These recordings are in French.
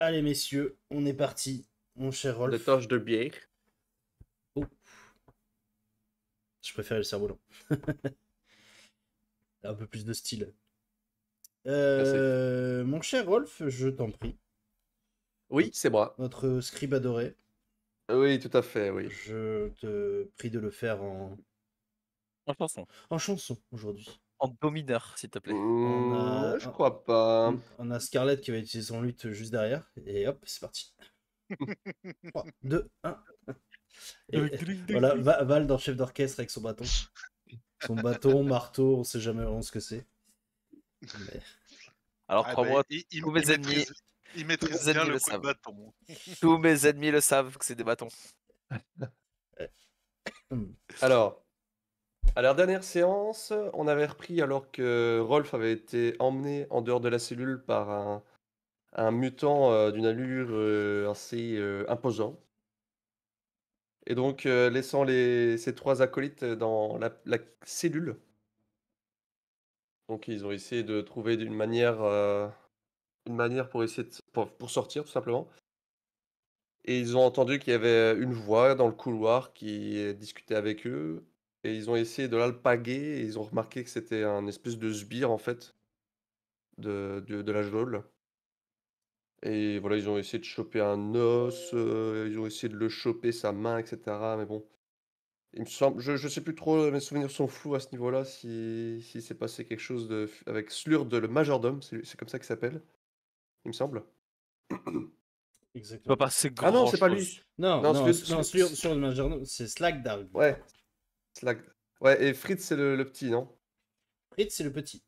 Allez messieurs, on est parti, mon cher Rolf. Des taches de bière. Oh. Je préfère le cerf-volant. Un peu plus de style. Mon cher Rolf, je t'en prie. Oui, c'est moi. Notre scribe adoré. Oui, tout à fait, oui. Je te prie de le faire en chanson. En chanson aujourd'hui. En do mineur, s'il te plaît. Je crois pas. On a Scarlett qui va utiliser son luth juste derrière. Et hop, c'est parti. 3, 2, 1. Et voilà, Val dans chef d'orchestre avec son bâton. Son bâton, marteau, on sait jamais vraiment ce que c'est. Mais... Alors crois-moi, tous mes ennemis, il maîtrise bien le coup de bâton. Tous mes ennemis le savent que c'est des bâtons. Alors, à la dernière séance, on avait repris alors que Rolf avait été emmené en dehors de la cellule par un mutant d'une allure assez imposant. Et donc, laissant ses 3 acolytes dans la cellule. Donc, ils ont essayé de trouver une manière pour essayer pour sortir, tout simplement. Et ils ont entendu qu'il y avait une voix dans le couloir qui discutait avec eux. Et ils ont essayé de l'alpaguer. Et ils ont remarqué que c'était un espèce de sbire, en fait, de la geôle. Et voilà, ils ont essayé de choper un os. Ils ont essayé de le choper, sa main, etc. Mais bon, il me semble, je sais plus trop, mes souvenirs sont flous à ce niveau-là, si s'est passé quelque chose avec Slurd, le majordome, c'est comme ça qu'il s'appelle, il me semble. Exactement. Pas passer Ah non, grand c'est pas lui. Non, sur le majordome, c'est Slagdarg. Ouais. Ouais, et Fritz, c'est le petit, non? Fritz, c'est le petit.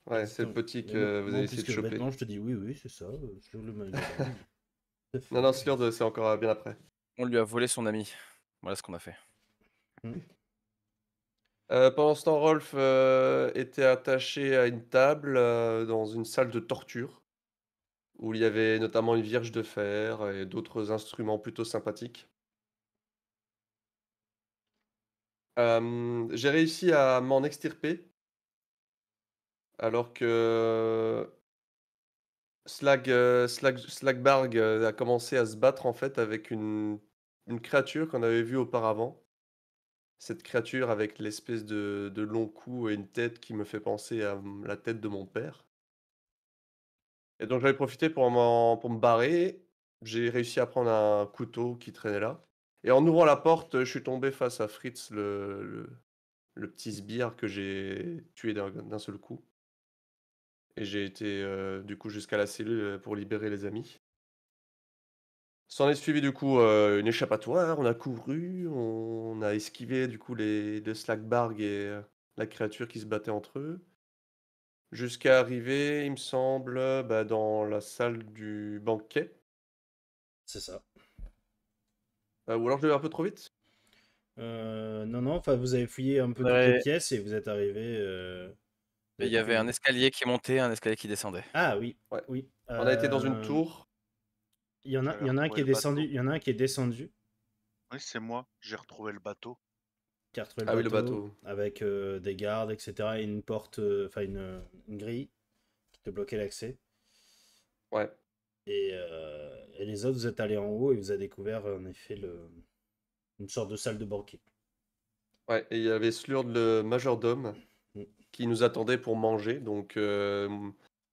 Ouais, c'est le petit que vous avez essayé de choper. Maintenant, je te dis oui, c'est ça, sur le majordome. Non, Slurd, c'est encore bien après. On lui a volé son ami. Voilà ce qu'on a fait. Pendant ce temps, Rolf était attaché à une table dans une salle de torture, où il y avait notamment une vierge de fer et d'autres instruments plutôt sympathiques. J'ai réussi à m'en extirper, alors que Slagbarg a commencé à se battre en fait avec une créature qu'on avait vue auparavant. Cette créature avec l'espèce de long cou et une tête qui me fait penser à la tête de mon père. Et donc j'avais profité pour me barrer. J'ai réussi à prendre un couteau qui traînait là. Et en ouvrant la porte, je suis tombé face à Fritz, le petit sbire que j'ai tué d'un seul coup. Et j'ai été du coup jusqu'à la cellule pour libérer les amis. S'en est suivi du coup une échappatoire, on a couru, on a esquivé du coup le Slagbarg et la créature qui se battait entre eux. Jusqu'à arriver, il me semble, dans la salle du banquet. C'est ça. Ou alors je vais un peu trop vite? Non, enfin vous avez fouillé un peu toutes les pièces et vous êtes arrivé. Il y avait un escalier qui montait, un escalier qui descendait. Ah oui, Ouais. oui. On a été dans une tour. Il y en a un qui est descendu. Il y en a un qui est descendu. Oui, c'est moi. J'ai retrouvé le bateau. Qui a retrouvé Ah oui, le bateau. avec des gardes, etc. Et une porte, enfin une grille qui te bloquait l'accès. Ouais. Et les autres, vous êtes allés en haut et vous avez découvert en effet une sorte de salle de banquet. Ouais, et il y avait Slurd le majordome qui nous attendait pour manger. Donc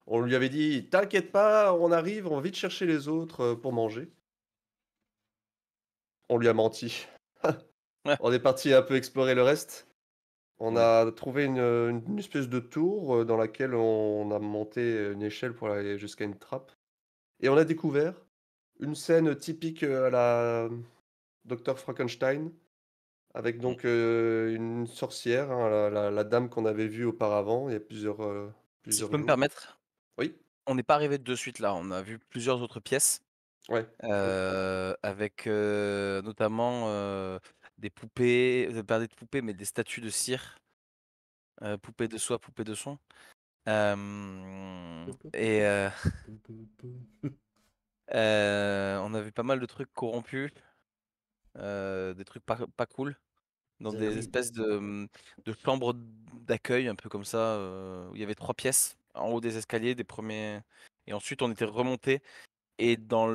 on lui avait dit t'inquiète pas, on arrive, on va vite chercher les autres pour manger. On lui a menti. On est parti un peu explorer le reste. On a trouvé une espèce de tour dans laquelle on a monté une échelle pour aller jusqu'à une trappe. Et on a découvert une scène typique à la Dr Frankenstein, avec donc une sorcière, hein, la dame qu'on avait vue auparavant. Il y a plusieurs Si je jours. peux me permettre? Oui. On n'est pas arrivé de suite là, on a vu plusieurs autres pièces. Ouais. Avec notamment des poupées, pas des poupées, mais des statues de cire. Poupées de soie, poupées de son. Et on a vu pas mal de trucs corrompus, des trucs pas cool, dans C'est- des oui. espèces de chambres d'accueil, un peu comme ça, où il y avait 3 pièces en haut des escaliers, des premiers. Et ensuite on était remonté. Et dans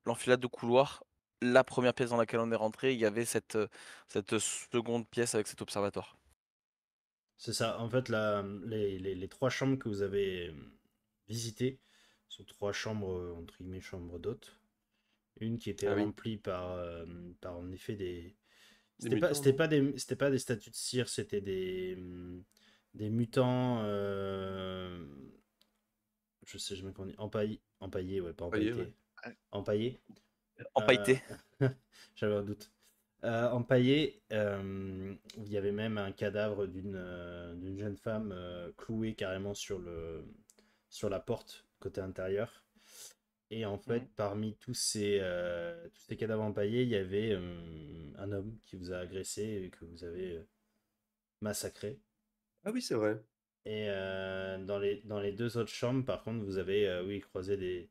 l'enfilade de couloirs, la première pièce dans laquelle on est rentré, il y avait cette seconde pièce avec cet observatoire. C'est ça. En fait, les trois chambres que vous avez visitées sont trois chambres, entre guillemets, chambres d'hôtes. Une qui était Ah oui, remplie par en effet des. des mutants, non? C'était pas des statues de cire, c'était des mutants. Je sais jamais comment on dit. Empaillés, ouais, pas Voyez, ouais. empailletés. Empaillés. Euh, Empailleté. J'avais un doute. Empaillé, où il y avait même un cadavre d'une jeune femme clouée carrément sur la porte côté intérieur. Et en fait, Mhm. parmi tous ces cadavres empaillés, il y avait un homme qui vous a agressé et que vous avez massacré. Ah oui, c'est vrai. Et dans les deux autres chambres, par contre, vous avez oui, croisé des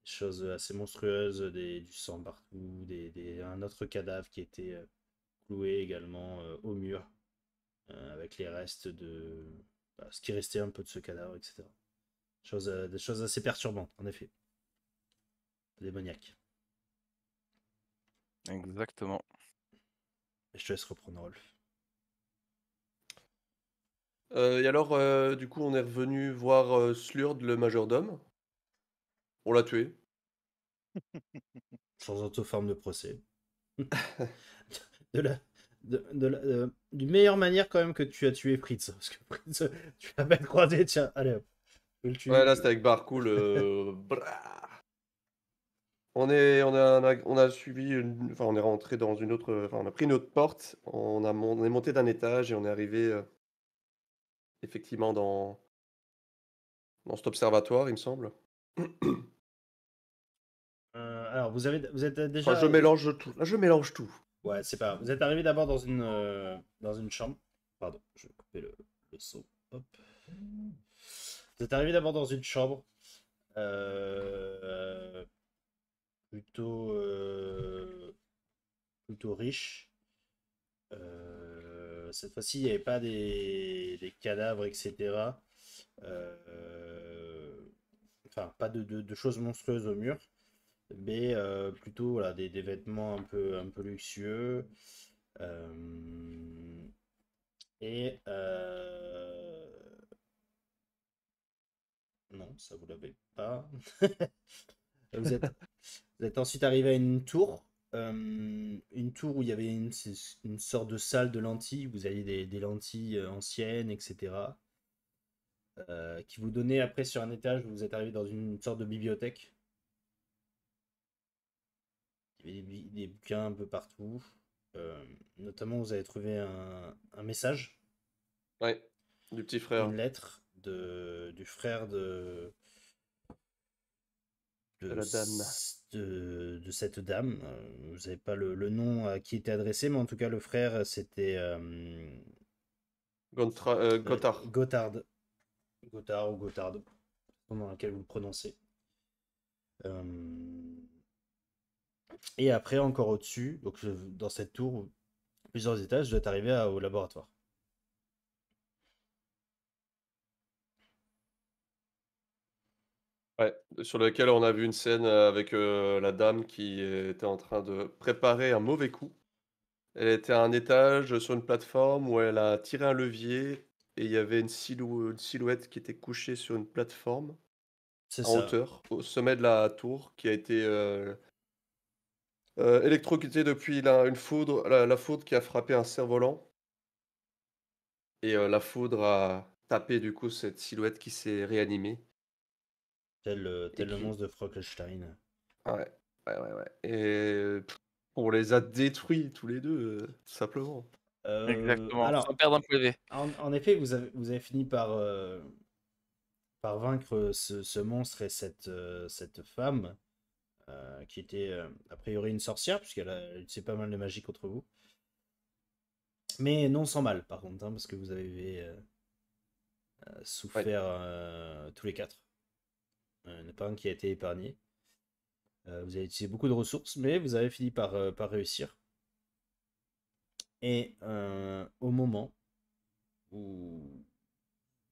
choses assez monstrueuses, du sang partout, un autre cadavre qui était cloué également au mur, avec les restes ce qui restait un peu de ce cadavre, etc. Des choses assez perturbantes, en effet. Démoniaques. Exactement. Et je te laisse reprendre, Rolf. Et alors, du coup, on est revenu voir Slurd, le majordome. On l'a tué. Sans auto-forme de procès. de la, d'une meilleure manière quand même que tu as tué Fritz. Parce que Fritz, tu l'as même croisé, tiens, allez hop, je le Ouais, là, tue. c'était avec Barcool. On a suivi, enfin, on est rentré dans une autre, enfin, on a pris une autre porte. On est monté d'un étage et on est arrivé effectivement dans cet observatoire, il me semble. Alors, vous êtes Enfin, je déjà. mélange tout. Là, je mélange tout. Ouais, c'est pas grave. Vous êtes arrivé d'abord dans une chambre. Pardon, je vais couper le saut. Hop. Vous êtes arrivé d'abord dans une chambre. euh, plutôt, plutôt riche. Cette fois-ci, il n'y avait pas des cadavres, etc. Enfin, pas de choses monstrueuses au mur, mais plutôt voilà, des vêtements un peu luxueux. Euh, et non, ça vous l'avez pas. Vous êtes, vous êtes ensuite arrivé à une tour où il y avait une sorte de salle de lentilles. Vous aviez des lentilles anciennes, etc. Qui vous donnait après sur un étage où vous êtes arrivé dans une sorte de bibliothèque. Il y avait des bouquins un peu partout. Notamment, vous avez trouvé un message, Ouais, du petit frère une lettre du frère de la dame. de cette dame. Vous n'avez pas le nom à qui était adressé, mais en tout cas, le frère, c'était Gotthard. Gotthard. Gotthard ou Gotthard, dans lequel vous le prononcez. Euh, Et après, encore au-dessus, donc dans cette tour, plusieurs étages, vous êtes arrivé au laboratoire. Ouais, sur lequel on a vu une scène avec la dame qui était en train de préparer un mauvais coup. Elle était à un étage sur une plateforme où elle a tiré un levier et il y avait une silhouette qui était couchée sur une plateforme C'est en ça. hauteur, au sommet de la tour, qui a été électrocutée depuis une foudre, la foudre qui a frappé un cerf-volant. Et la foudre a tapé du coup cette silhouette qui s'est réanimée et Tel le qui... monstre de Frankenstein. Ah ouais, ouais, ouais, ouais. Et on les a détruits tous les deux, tout simplement. Exactement. Sans Alors, perdre un PV. en effet, vous avez fini par vaincre ce monstre et cette femme, qui était a priori une sorcière, puisqu'elle a utilisé pas mal de magie contre vous. Mais non sans mal, par contre, hein, parce que vous avez Ouais. souffert tous les quatre. Il n'y en a pas un qui a été épargné. Vous avez utilisé beaucoup de ressources, mais vous avez fini par réussir. Et au moment où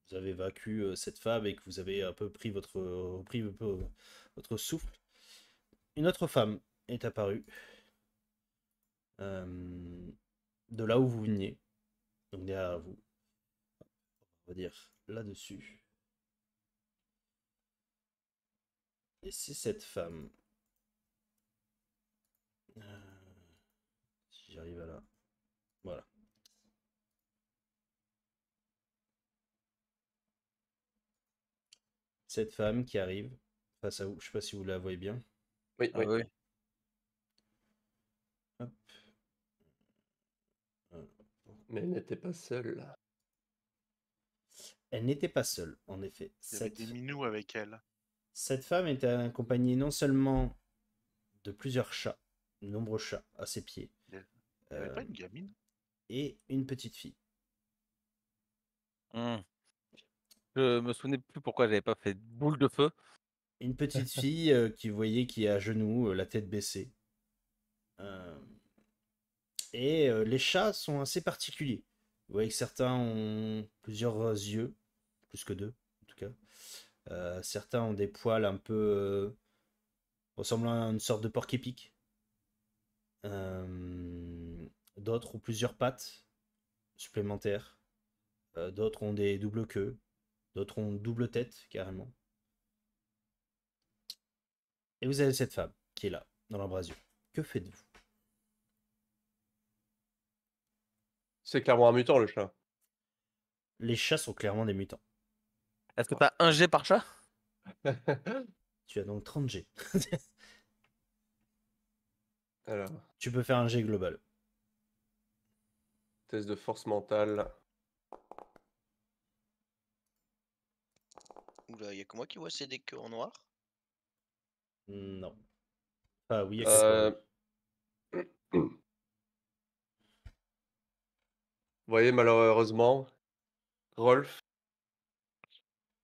vous avez vaincu cette femme et que vous avez un peu repris un peu votre souffle, une autre femme est apparue de là où vous veniez, donc derrière vous, on va dire là-dessus. Et c'est cette femme. Si j'arrive à là. Voilà. Cette femme qui arrive face à vous. Je sais pas si vous la voyez bien. Oui, Ah oui. oui. Hop. Mais elle n'était pas seule. Elle n'était pas seule, en effet. Il y avait des minous avec elle. Cette femme était accompagnée non seulement de plusieurs chats, de nombreux chats à ses pieds, Il n'y avait pas une gamine? et une petite fille. Je me souvenais plus pourquoi j'avais pas fait de boule de feu. Une petite fille qui vous voyez qui est à genoux, la tête baissée. Et les chats sont assez particuliers. Vous voyez que certains ont plusieurs yeux, plus que deux en tout cas. Certains ont des poils un peu ressemblant à une sorte de porc-épic. D'autres ont plusieurs pattes supplémentaires. D'autres ont des doubles queues. D'autres ont une double tête, carrément. Et vous avez cette femme qui est là, dans l'embrasure. Que faites-vous? C'est clairement un mutant, le chat. Les chats sont clairement des mutants. Est-ce que t'as un jet par chat? Tu as donc 30 G. Alors, Tu peux faire un G global. test de force mentale. Oula, y a que moi qui vois ces decks en noir. Non. Ah oui, il y a Euh, Vous voyez, malheureusement, Rolf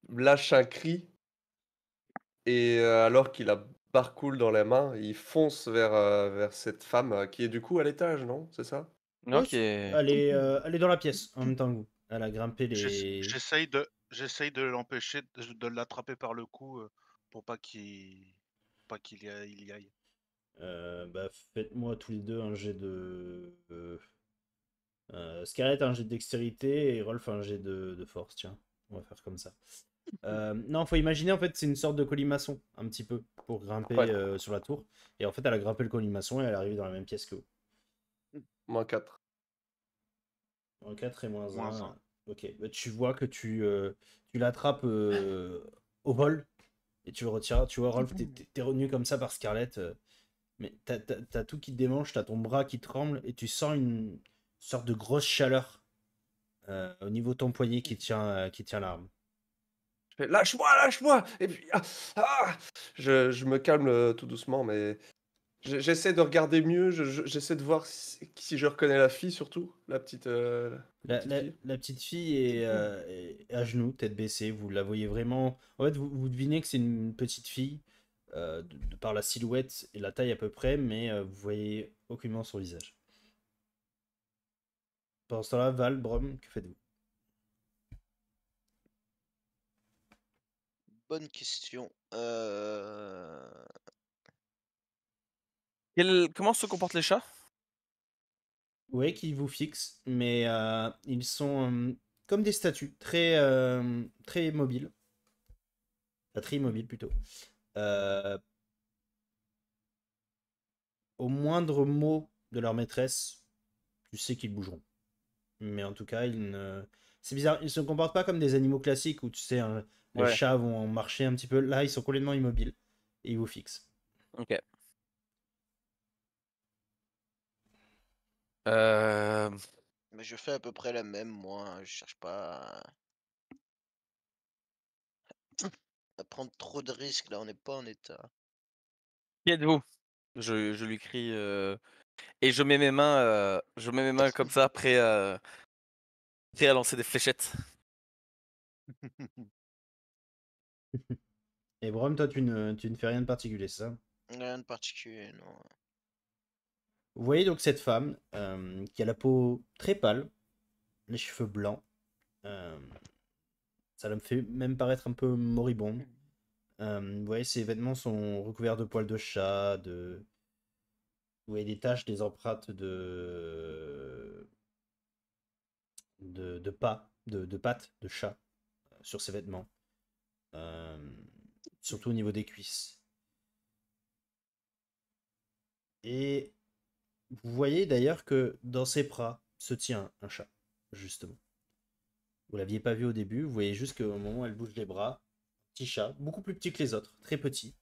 lâche un cri et alors qu'il a Barcool dans la main, il fonce vers cette femme qui est du coup à l'étage, non? C'est ça? Non, elle, elle est dans la pièce en même temps que vous. Elle a grimpé les. J'essaye de l'empêcher, de l'attraper par le cou pour pas qu'il il y aille. Bah, faites-moi tous les deux un jet de. Scarlett un jet de dextérité et Rolf un jet de force. Tiens, on va faire comme ça. Non, faut imaginer en fait, c'est une sorte de colimaçon, un petit peu, pour grimper Ouais. sur la tour. Et en fait, elle a grimpé le colimaçon et elle est arrivée dans la même pièce que vous. Moins 4. En 4 et moins Moins 1. un. Ok, bah, tu vois que tu l'attrapes au vol et tu le retires. Tu vois, Rolf, t'es revenu comme ça par Scarlett. Mais t'as tout qui te démange, t'as ton bras qui tremble et tu sens une sorte de grosse chaleur au niveau de ton poignet qui tient l'arme. Je fais lâche-moi, lâche-moi! Et puis, je me calme tout doucement, mais j'essaie de regarder mieux, j'essaie de voir si je reconnais la fille surtout, la petite fille. La petite fille est à genoux, tête baissée. Vous la voyez vraiment. En fait, vous devinez que c'est une petite fille de par la silhouette et la taille à peu près, mais vous voyez aucunement son visage. Pendant ce temps-là, Val, Brom, que faites-vous? Bonne question. Comment se comportent les chats? Vous voyez qu'ils vous fixent, mais ils sont comme des statues, très mobiles. Enfin, très immobiles plutôt. Euh, Au moindre mot de leur maîtresse, tu sais qu'ils bougeront. Mais en tout cas, c'est bizarre, ils se comportent pas comme des animaux classiques où tu sais, les Ouais. chats vont marcher un petit peu. Là, ils sont complètement immobiles et ils vous fixent. Ok. Mais je fais à peu près la même, moi. Je cherche pas à prendre trop de risques. Là, on n'est pas en état. Qui êtes-vous? Je lui crie et je mets mes mains comme ça, prêt à lancer des fléchettes. Et Brom, toi, tu ne fais rien de particulier, c'est ça? Rien de particulier, non. Vous voyez donc cette femme qui a la peau très pâle, les cheveux blancs. Ça me fait même paraître un peu moribonde. Vous voyez, ses vêtements sont recouverts de poils de chat, vous voyez des taches, des empreintes de pas, de pattes de chat sur ses vêtements. Surtout au niveau des cuisses. Et vous voyez d'ailleurs que dans ses bras se tient un chat, justement. Vous l'aviez pas vu au début, vous voyez juste qu'au moment où elle bouge les bras, petit chat, beaucoup plus petit que les autres, très petit.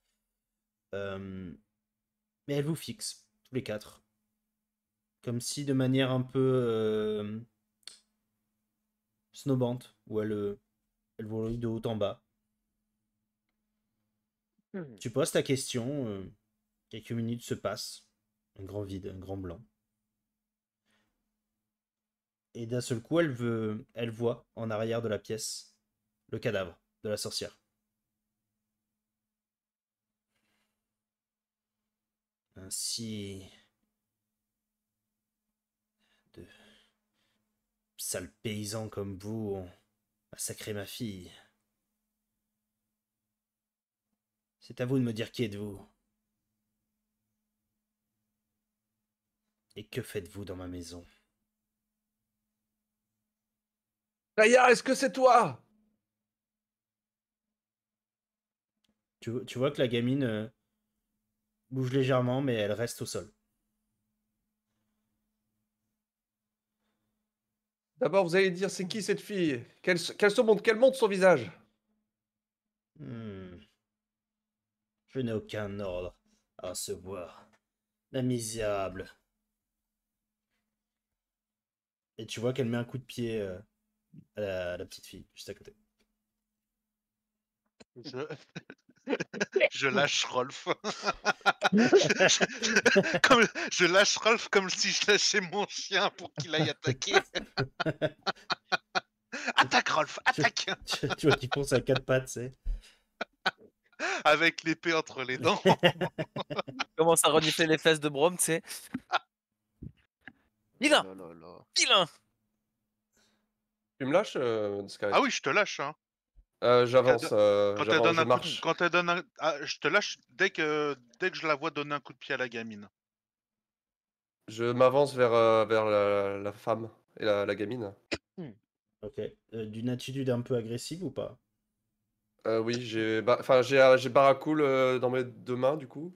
Mais elle vous fixe, tous les quatre. Comme si de manière un peu snobante, où elle vous regarde de haut en bas. Tu poses ta question, quelques minutes se passent, un grand vide, un grand blanc. Et d'un seul coup, elle voit en arrière de la pièce le cadavre de la sorcière. Ainsi de sales paysans comme vous ont massacré ma fille. C'est à vous de me dire qui êtes-vous. Et que faites-vous dans ma maison? Raya, est-ce que c'est toi? Tu vois que la gamine bouge légèrement, mais elle reste au sol. D'abord, vous allez dire c'est qui cette fille? Quel montre son visage? Je n'ai aucun ordre à recevoir. La misérable. Et tu vois qu'elle met un coup de pied à la petite fille, juste à côté. Je lâche Rolf. Je lâche Rolf comme si je lâchais mon chien pour qu'il aille attaquer. Attaque Rolf, attaque. Tu vois qu'il fonce à quatre pattes, c'est. Avec l'épée entre les dents. Commence à renifler les fesses de Brom, tu sais. Vilain, Oh là là. vilain. Tu me lâches, Sky? Ah oui, je te lâche. Hein. J'avance, Quand elle donne je un coup, marche. quand elle donne je te lâche dès que je la vois donner un coup de pied à la gamine. Je m'avance vers la femme et la gamine. Ok. D'une attitude un peu agressive ou pas? Oui, j'ai Baracool dans mes deux mains, du coup.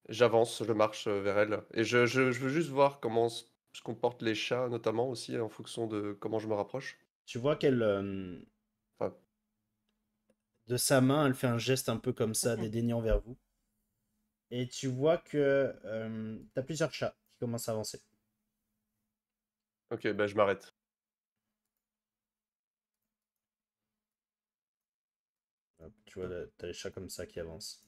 J'avance, je marche vers elle. Et je veux juste voir comment se comportent les chats, notamment aussi, en fonction de comment je me rapproche. Tu vois qu'elle, Enfin, de sa main, elle fait un geste un peu comme ça, dédaignant vers vous. Et tu vois que t'as plusieurs chats qui commencent à avancer. ok, bah je m'arrête. Hop, tu vois, t'as les chats comme ça qui avancent.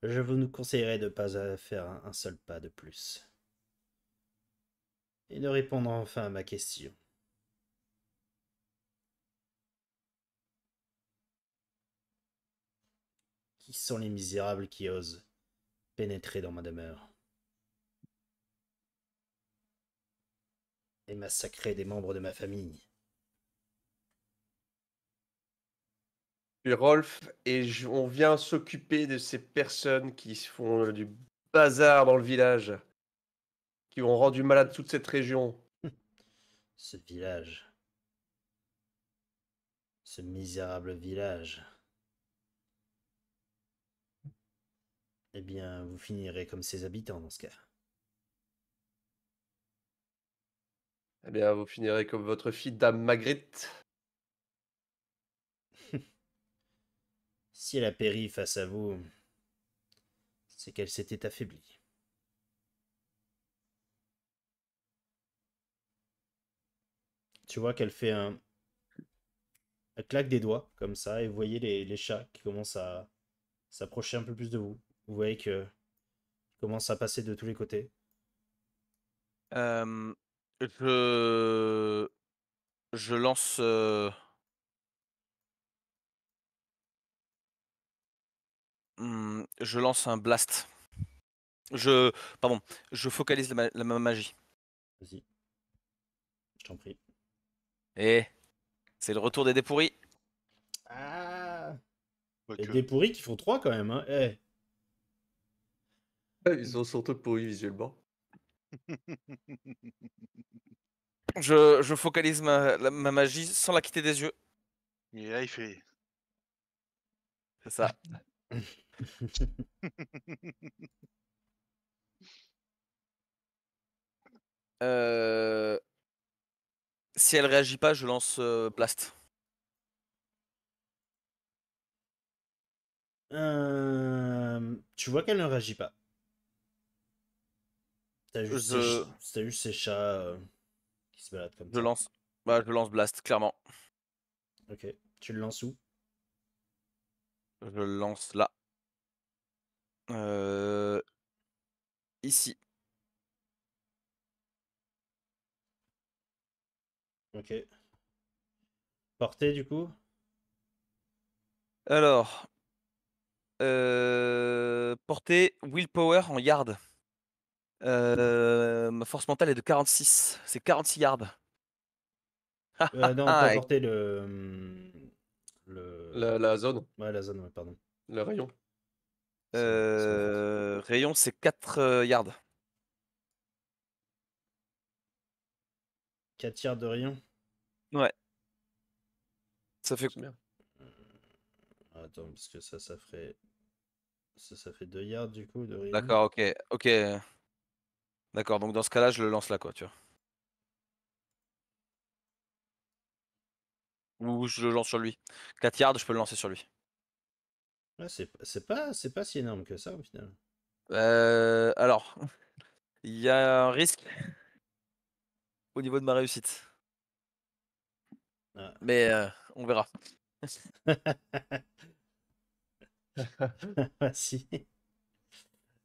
Je vous conseillerais de ne pas faire un seul pas de plus. Et de répondre enfin à ma question. Qui sont les misérables qui osent pénétrer dans ma demeure et massacrer des membres de ma famille? Puis Rolf, et on vient s'occuper de ces personnes qui font du bazar dans le village, qui ont rendu malade toute cette région. Ce village. Ce misérable village. Eh bien, vous finirez comme ses habitants dans ce cas. Eh bien, vous finirez comme votre fille, Dame Magritte. Si elle a péri face à vous, c'est qu'elle s'était affaiblie. Tu vois qu'elle fait un... Elle claque des doigts, comme ça, et vous voyez les chats qui commencent à s'approcher un peu plus de vous. Vous voyez que commence à passer de tous les côtés. Je... Je lance... Je lance un blast. Pardon, je focalise ma magie. Vas-y. Je t'en prie. Et c'est le retour des dés pourris. Ah Pas Et que. des pourris qui font 3 quand même, hein. Eh. Ils sont surtout pourris visuellement. Je focalise ma magie sans la quitter des yeux. Et là, il fait. C'est ça. Si elle réagit pas, je lance blast. Tu vois qu'elle ne réagit pas. T'as juste, Je, t'as juste ces chats qui se baladent comme je ça. lance. Bah, je lance blast, clairement. Ok. Tu le lances où? Je le lance là. Ici. Ok. Portée du coup? Alors, portée willpower en yard. Ma force mentale est de 46. C'est 46 yards. Non, pas portée, le... La zone, Ouais, la zone, ouais, pardon. le rayon. C'est ma faute. Rayon, c'est 4 yards. 4 tiers de rayon. Ouais. Ça fait. C'est bien. Attends, parce que ça ferait... Ça fait 2 yards du coup de rayon. D'accord, ok. Ok. D'accord, donc dans ce cas-là, je le lance là, quoi, tu vois. Ou je le lance sur lui. 4 yards, je peux le lancer sur lui. Ouais, c'est pas si énorme que ça au final. Alors, il y a un risque au niveau de ma réussite. Ah. Mais on verra. Si.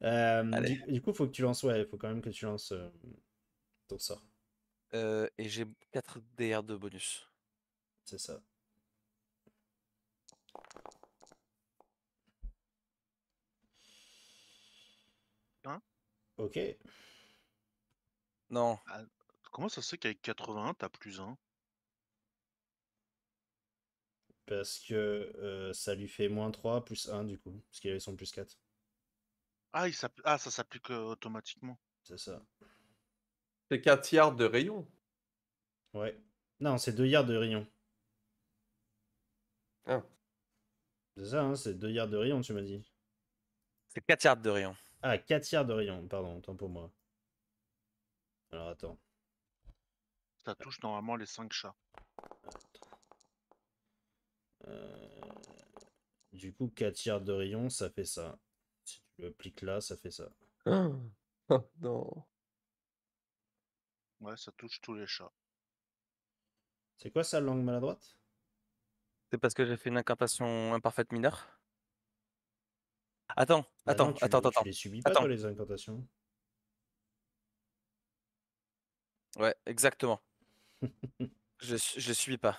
Allez. Du coup, faut que tu lances, ouais, faut quand même que tu lances ton sort. Et j'ai 4 DR de bonus. C'est ça. Hein? Ok. Non. Ah, comment ça se fait qu'avec 81, t'as plus 1? Parce que ça lui fait moins 3 plus 1 du coup. Parce qu'il avait son plus 4. Ah, ça s'applique automatiquement. C'est ça. C'est 4 yards de rayon. Ouais. Non, c'est 2 yards de rayon. Ah. C'est ça, hein, c'est 2 yards de rayon, tu m'as dit. C'est 4 yards de rayon. Ah, 4 yards de rayon, pardon, autant pour moi. Alors attends. Ça touche normalement les 5 chats. Du coup, 4 yards de rayon, ça fait ça. Si tu l'appliques là, ça fait ça. Oh, non. Ouais, ça touche tous les chats. C'est quoi ça, langue maladroite? C'est parce que j'ai fait une incantation imparfaite mineure. Attends, Bah non, tu attends. les subis pas, Attends. toi, les incantations. Ouais, exactement. Je les subis pas.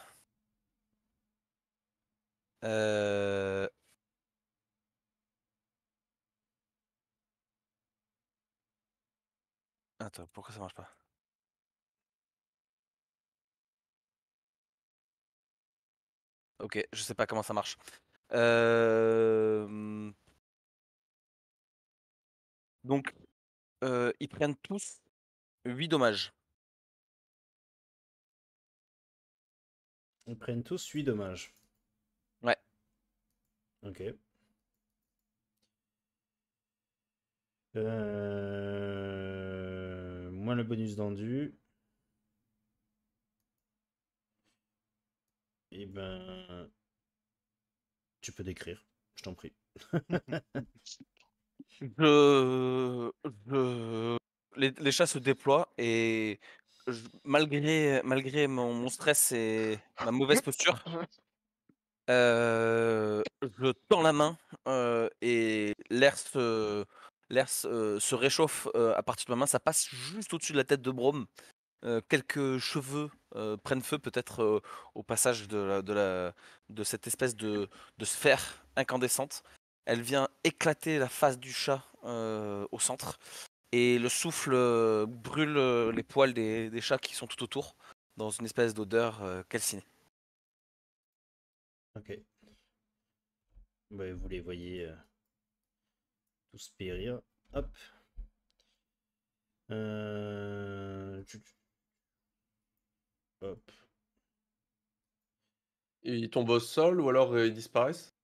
Attends, pourquoi ça marche pas? Ok, je sais pas comment ça marche. Donc, ils prennent tous 8 dommages. Ils prennent tous 8 dommages. Ouais. Ok. Moins le bonus d'endu. Et ben... Tu peux décrire, je t'en prie. Les chats se déploient et malgré mon stress et ma mauvaise posture, je tends la main et l'air se réchauffe à partir de ma main. Ça passe juste au-dessus de la tête de Brome. Quelques cheveux prennent feu peut-être au passage de cette espèce de sphère incandescente. Elle vient éclater la face du chat au centre. Et le souffle brûle les poils des chats qui sont tout autour, dans une espèce d'odeur calcinée. Ok. Bah, vous les voyez tous périr. Hop. Hop. Ils tombent au sol ou alors ils disparaissent?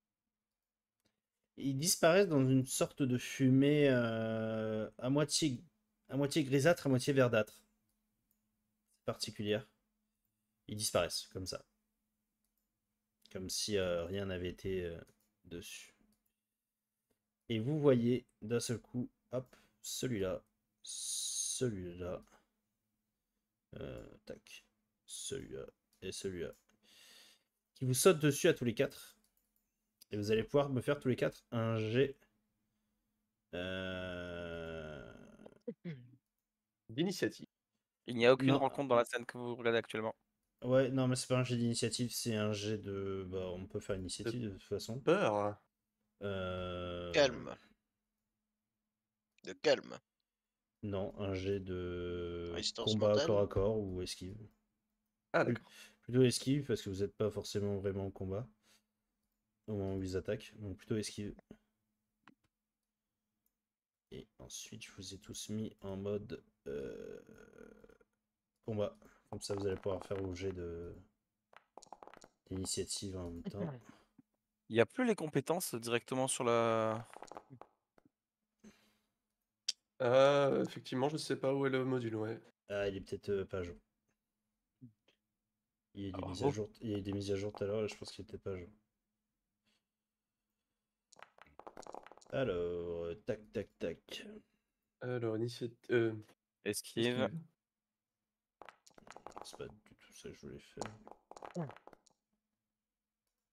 Ils disparaissent dans une sorte de fumée à moitié grisâtre, à moitié verdâtre. Particulière. Ils disparaissent comme ça. Comme si rien n'avait été dessus. Et vous voyez d'un seul coup, hop, celui-là, celui-là, tac, celui-là et celui-là, qui vous saute dessus à tous les quatre. Et vous allez pouvoir me faire tous les quatre un jet. D'initiative. Il n'y a aucune Non. rencontre dans la scène que vous regardez actuellement. Ouais, non, mais c'est pas un jet d'initiative, c'est un jet de. Bah, on peut faire initiative de toute façon. Peur. Calme. De calme. Non, un jet de Résistance combat mentale. corps à corps ou esquive. Ah, d'accord. Plutôt esquive parce que vous n'êtes pas forcément vraiment en combat au moment où ils attaquent. Donc plutôt esquive. Et ensuite, je vous ai tous mis en mode combat. Comme ça, vous allez pouvoir faire vos jets d'initiative en même temps. Il n'y a plus les compétences directement sur la. Effectivement, je sais pas où est le module, ouais. Ah, il est peut-être pas à jour. Il y a eu des Ah, mises à bravo. jour. Il y a eu des mises à jour tout à l'heure, et je pense qu'il était pas à jour. Alors, tac, tac, tac. Alors, initiative. Esquive. C'est pas du tout ça que je voulais faire.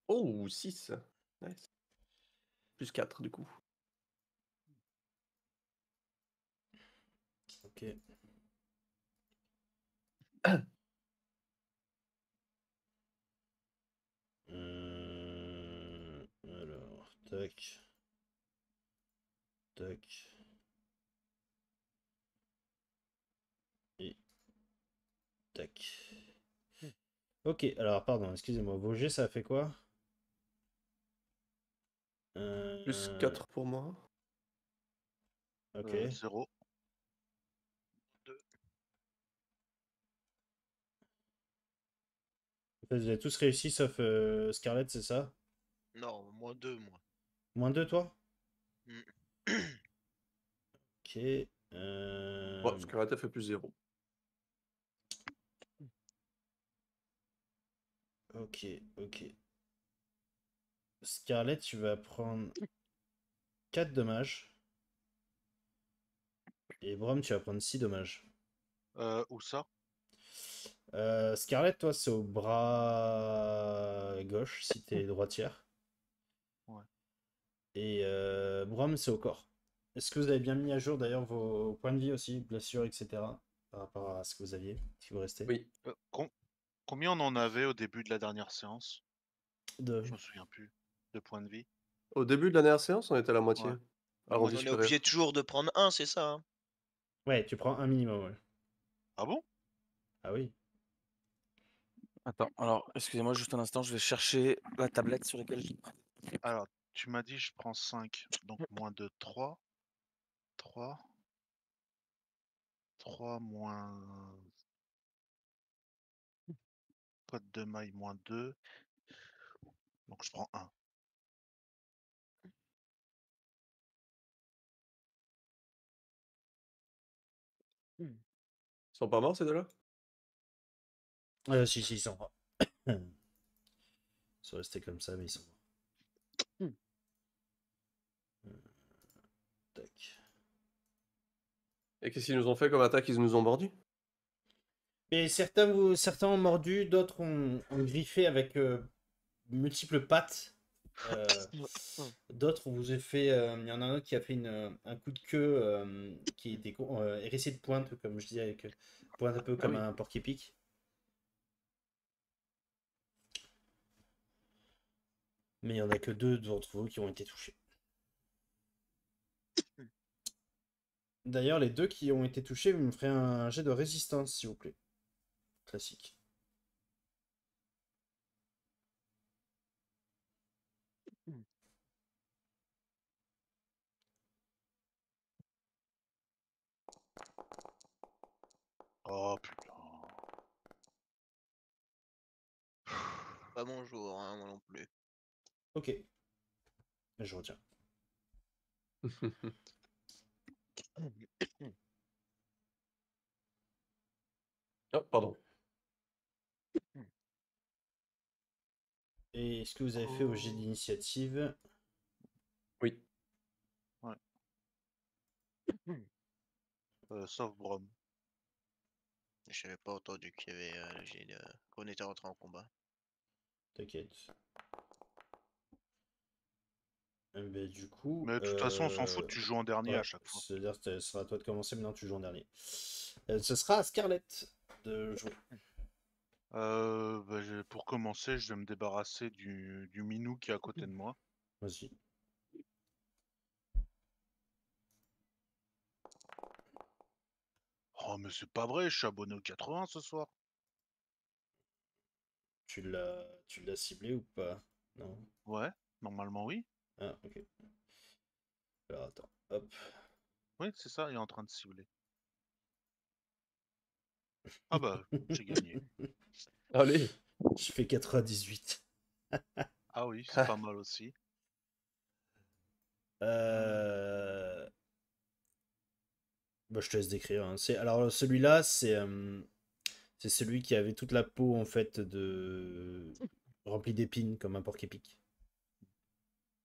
Oh, 6. Nice. Plus 4 du coup. Ok. Alors, tac. Tac. Et tac. Ok, alors pardon, excusez-moi. Vos jets, ça a fait quoi? Plus 4 pour moi. Ok. 0. En fait, vous avez tous réussi sauf Scarlett, c'est ça? Non, moins 2, moi. Moins 2, toi? Mm. Ok. Bon, parce que Rata fait plus 0. Ok, ok. Scarlett, tu vas prendre 4 dommages. Et Brom, tu vas prendre 6 dommages. Où ça? Scarlett, toi, c'est au bras gauche, si t'es droitière. Ouais. Et Brom, c'est au corps. Est-ce que vous avez bien mis à jour d'ailleurs vos points de vie aussi, blessures, etc. par rapport à ce que vous aviez, si vous restez? Oui. Combien on en avait au début de la dernière séance? Deux. Je me souviens plus. De points de vie. Au début de la dernière séance, on était à la moitié. Ouais. Arrondi On est supérieur. obligé toujours de prendre 1, c'est ça, hein? Ouais, tu prends un minimum, ouais. Ah bon? Ah oui. Attends, alors, excusez-moi juste un instant, je vais chercher la tablette sur laquelle je. Alors, tu m'as dit je prends 5. Donc moins de 3. 3. 3 moins... Code de maille moins 2. Donc je prends 1. Ils sont pas morts ces deux-là? Si, ils sont morts. Ils sont restés comme ça, mais ils sont morts. Tac. Et qu'est-ce qu'ils nous ont fait comme attaque? Ils nous ont mordus? Et certains ont mordu, d'autres ont griffé avec multiples pattes. D'autres vous ont fait. Il y en a un autre qui a fait un coup de queue qui était hérissé de pointe, comme je disais, avec pointe un peu comme oui. un porc-épic. Mais il n'y en a que deux d'entre vous qui ont été touchés. D'ailleurs, les deux qui ont été touchés, vous me ferez un jet de résistance, s'il vous plaît. Classique. Oh putain. Pas mon jour, hein, moi non plus. Ok. Je retiens. Oh, pardon. Et est-ce que vous avez fait au jet d'initiative? Oui. Sauf Brom. Je savais pas entendu qu'il y avait qu'on était rentré en combat. T'inquiète. Ben, du coup. Mais de toute façon, on s'en fout, tu joues en dernier à chaque fois. C'est-à-dire que ce sera à toi de commencer, maintenant tu joues en dernier. Ce sera à Scarlett de jouer. Pour commencer, je vais me débarrasser du minou qui est à côté de moi. Vas-y. Oh, mais c'est pas vrai, je suis abonné au 80 ce soir. Tu l'as ciblé ou pas? Non. Ouais, normalement oui. Ah, ok. Alors attends. Hop. Oui, c'est ça, il est en train de cibler. Ah bah, j'ai gagné. Allez. Je fais 98. Ah oui, c'est pas mal aussi. Bah, je te laisse décrire. Hein. Alors celui-là, c'est celui qui avait toute la peau en fait remplie d'épines comme un porc-épic.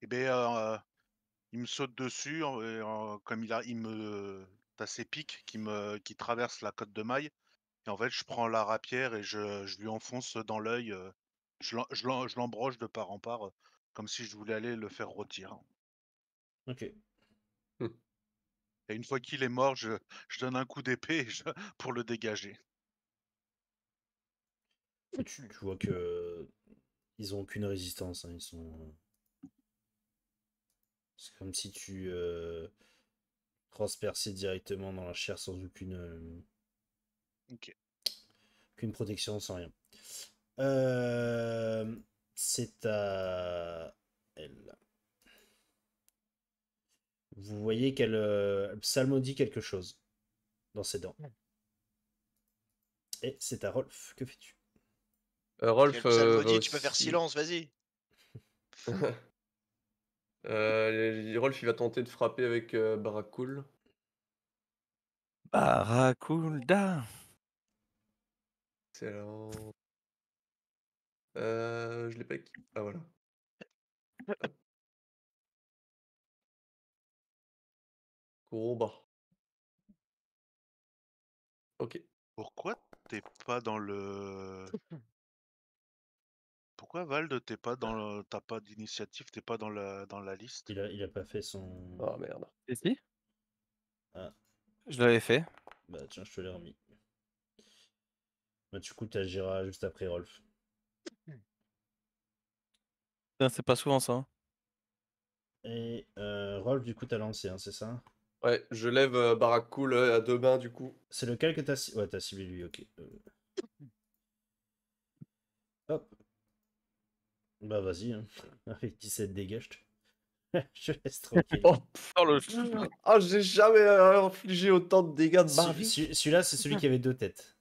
Eh ben, il me saute dessus, comme t'as ses pics qui traversent la côte de maille. Et en fait, je prends la rapière et je lui enfonce dans l'œil. Je l'embroche de part en part, comme si je voulais aller le faire rôtir. Ok. Et une fois qu'il est mort, je donne un coup d'épée pour le dégager. Tu vois que ils ont aucune résistance. Hein. Ils sont. C'est comme si tu transperçais directement dans la chair sans Ok. aucune protection, sans rien. Euh, C'est à elle. Vous voyez qu'elle psalmodie quelque chose dans ses dents. Et c'est à Rolf. Que fais-tu? Rolf Quel psalmodie, va tu peux faire aussi. silence, vas-y. Rolf, il va tenter de frapper avec Barakul. Barracuda. Excellent. Je l'ai pas équipé. Ah voilà. Hop. Combat. Ok. Pourquoi t'es pas dans le... Pourquoi Vald, t'as pas d'initiative, t'es pas dans la liste? Il a pas fait son. Ah merde. Et si Ah, Je l'avais fait. bah tiens, je te l'ai remis. Bah, du coup, tu agiras juste après Rolf. Putain, c'est pas souvent ça. Hein. Et Rolf, du coup, t'as lancé, hein, c'est ça? Ouais, je lève Barakul à deux mains du coup. C'est lequel que t'as ciblé? Ouais, t'as ciblé lui, ok. Hop. Bah vas-y, hein. Avec 17 dégâts, je te laisse tranquille. Oh, Oh, le... Ah, j'ai jamais infligé autant de dégâts de ma vie. Celui-là, c'est celui qui avait deux têtes.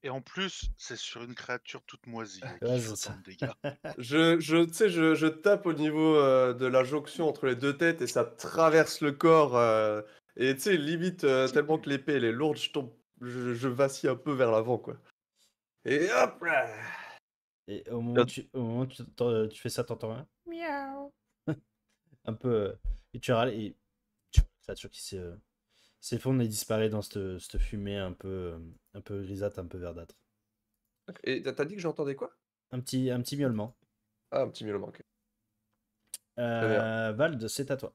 Et en plus, c'est sur une créature toute moisie qui Ouais, fait c'est autant ça. de dégâts. Tu sais, je tape au niveau de la jonction entre les deux têtes et ça traverse le corps. Et tu sais, limite, tellement que l'épée elle est lourde, je vacille un peu vers l'avant, quoi. Et hop là. Et au moment où tu fais ça, t'entends un miaou. Un peu. Et tu râles et tu vois la créature qui s'effondre et disparaît dans cette fumée un peu grisâtre, un peu verdâtre. Et t'as dit que j'entendais quoi? Un petit miaulement. Ah, un petit miaulement, ok. Très bien. Vald, c'est à toi.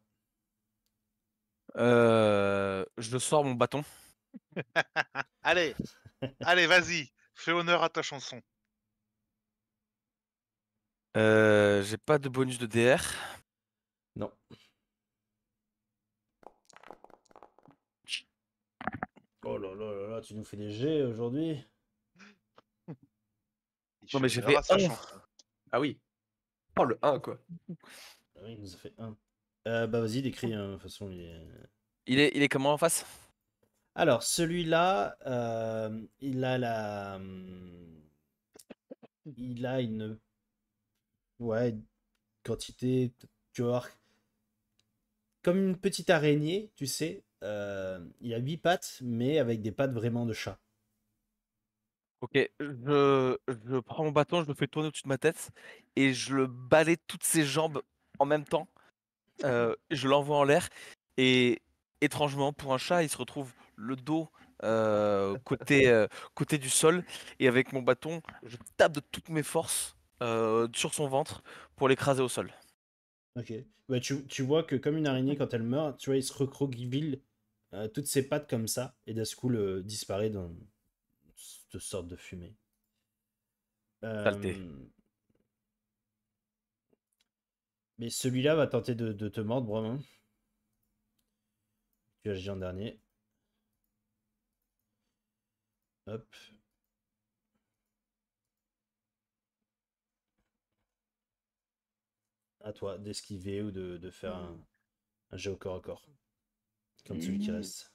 Je sors mon bâton. Allez, allez, vas-y, fais honneur à ta chanson. J'ai pas de bonus de DR. Non. là là là là, tu nous fais des jets aujourd'hui. Non, mais j'ai fait verra sa 1. chance. Ah oui. Oh, le 1, quoi. Ah oui, il nous a fait un. Bah vas-y, décris, hein, de toute façon, il est... Il est comment en face? Alors, celui-là, il a il a une... Ouais, une quantité... Tu vas voir, comme une petite araignée, tu sais. Il a 8 pattes, mais avec des pattes vraiment de chat. Ok, je prends mon bâton, je le fais tourner au-dessus de ma tête et je le balaye toutes ses jambes en même temps. Je l'envoie en l'air et étrangement, pour un chat, il se retrouve le dos côté du sol et avec mon bâton, je tape de toutes mes forces sur son ventre pour l'écraser au sol. Ok. Bah, tu vois que comme une araignée, quand elle meurt, tu vois, il se recroqueville toutes ses pattes comme ça, et d'un coup, disparaît dans cette sorte de fumée. Saleté. Mais celui-là va tenter de te mordre, vraiment. Tu agis en dernier. Hop. À toi d'esquiver ou de faire un jet au corps à corps. Comme celui qui reste.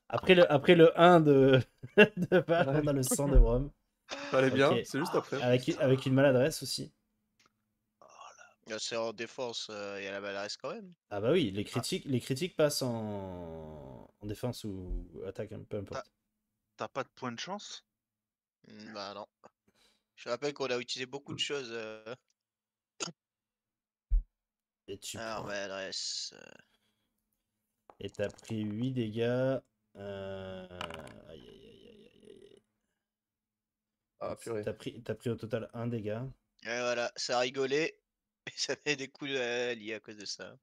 Après le 1 de Val, on a le sang de Brom. Fallait bien, Ok. c'est juste après. Avec une maladresse aussi. C'est en défense, il y a la maladresse quand même. Ah bah oui, les critiques passent en défense ou attaque, peu importe. T'as pas de point de chance? Bah non. Je rappelle qu'on a utilisé beaucoup de choses. Et tu Alors, prends. maladresse. Et t'as pris 8 dégâts. Aïe, aïe, aïe, aïe, aïe, aïe. Ah, purée. T'as pris au total 1 dégât. Et voilà, ça a rigolé. Et ça fait des coups liés à cause de ça.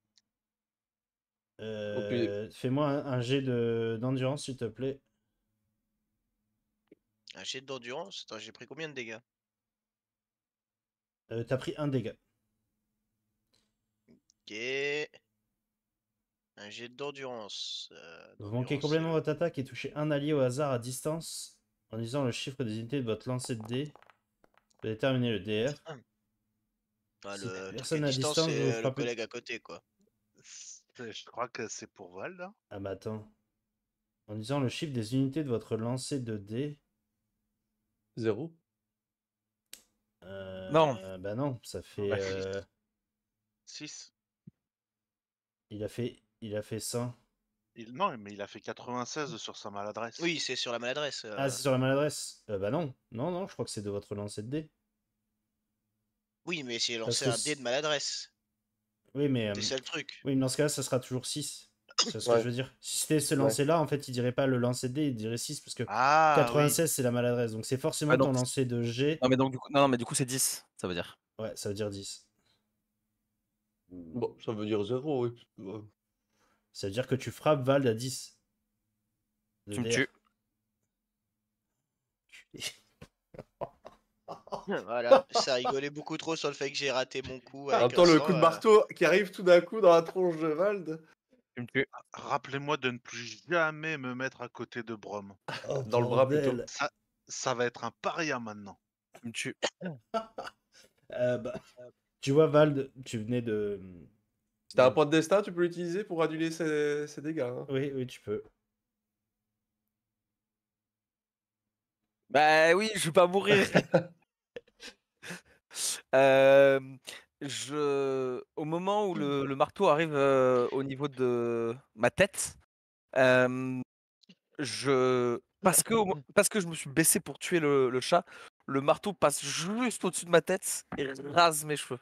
Fais-moi un jet d'endurance, s'il te plaît. Un jet d'endurance. Attends, j'ai pris combien de dégâts? T'as pris 1 dégât. Ok. Un jet d'endurance. Vous manquez D'endurance, complètement votre attaque et touchez un allié au hasard à distance en utilisant le chiffre des unités de votre lancer de dés. Vous déterminez le DR. Ah, Si le truc à personne à distance, distance, vous c'est le frappez. collègue à côté, quoi. Je crois que c'est pour Val, là. Ah bah attends. En utilisant le chiffre des unités de votre lancer de dés. 0. Non. Bah non, ça fait. Bah, 6. Il a fait 100. Non, mais il a fait 96 sur sa maladresse. Oui, c'est sur la maladresse. Ah, c'est sur la maladresse. Bah non. Non, je crois que c'est de votre lancer de dés. Oui, mais c'est Parce lancé que un dé de maladresse. Oui, mais. C'est ça le truc. Oui, mais dans ce cas-là, ça sera toujours 6. C'est ce que Ouais. je veux dire. Si c'était ce lancer-là, en fait, il dirait pas le lancer de dés, il dirait 6 parce que Ah, 96, c'est la maladresse. Donc c'est forcément Ah, donc- ton lancer de G. Non, mais donc, du coup, c'est 10, ça veut dire. Ouais, ça veut dire 10. Bon, ça veut dire 0, oui. Ouais. Ça veut dire que tu frappes Vald à 10. Tu me DR. tues. Voilà, ça rigolait beaucoup trop sur le fait que j'ai raté mon coup. En Avec même temps, un le sang, coup de marteau qui arrive tout d'un coup dans la tronche de Vald. Tu me tues. rappelez-moi de ne plus jamais me mettre à côté de Brom. Oh, Dans le bras, plutôt. bordel. Ça va être un paria maintenant. Tu me tues. Bah, tu vois, Vald, tu venais de. Si t'as un point de destin, tu peux l'utiliser pour annuler ses dégâts. Hein. Oui, tu peux. Bah oui, je vais pas mourir. Au moment où le marteau arrive au niveau de ma tête, parce que je me suis baissé pour tuer le chat, le marteau passe juste au-dessus de ma tête et rase mes cheveux.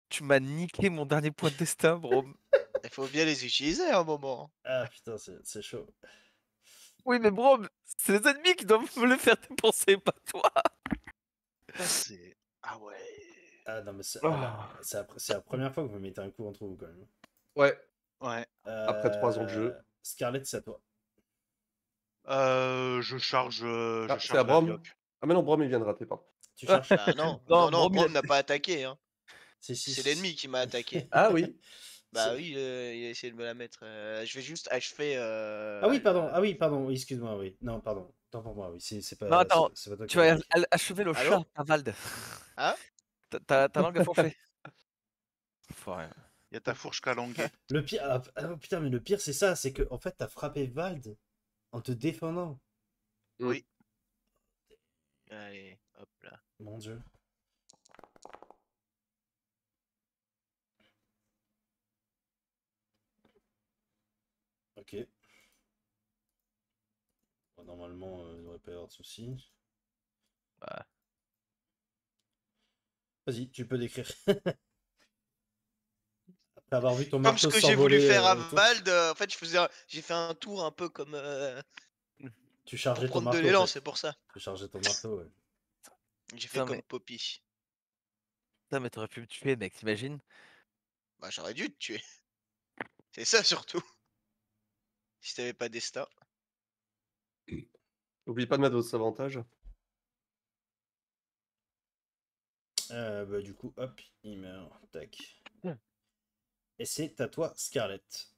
Tu m'as niqué mon dernier point de destin, bro. il faut bien les utiliser à un moment. Ah putain, c'est chaud. Oui, mais bro, c'est les ennemis qui doivent me le faire dépenser, pas toi. C'est. Ah ouais. Ah non, mais c'est Ah. la première fois que vous mettez un coup entre vous quand même. Ouais, Ouais. après 3 ans de jeu. Scarlett, c'est à toi. Je charge. Je Ah, c'est charge à la Brom. Bioc. Ah, mais non, Brom, il vient de rater, pardon. Tu cherches. Bah non, Non, non, Brom, il a- Brom n'a pas attaqué. Hein. C'est l'ennemi qui m'a attaqué. Ah oui. Bah oui, il a essayé de me la mettre. Je vais juste achever. Ah oui, pardon. Ah oui, pardon. Oui, excuse-moi. Oui. Non, pardon. Tant pour moi. Oui, c'est Non, pas, attends, c'est pas toi qui tu as vas attaqué. achever le Allô chat, pas Vald. Hein? Ta langue a fourché. Enfoiré. Il y a ta fourche calanguée. Le pire, putain, mais le pire, c'est ça, c'est que en fait, t'as frappé Vald en te défendant. Oui. Allez, hop là. Mon Dieu. Ok. Bon, normalement, il devrait pas y avoir de soucis. Bah, Vas-y, tu peux décrire. Après avoir vu ton Comme ce marteau que j'ai voulu s'envoler faire à autour, Vald, en fait, j'ai fait un tour un peu comme tu pour chargeais ton prendre de marteau en l'élan, fait. c'est pour ça. Tu chargeais ton marteau, ouais. J'ai fait putain, comme mais, Poppy. putain, mais t'aurais pu me tuer, mec, t'imagines? Bah, j'aurais dû te tuer. C'est ça surtout. Si t'avais pas destin. N'oublie pas de mettre votre avantage. Bah, du coup, hop, il meurt. Tac. Hmm. Et c'est à toi, Scarlett.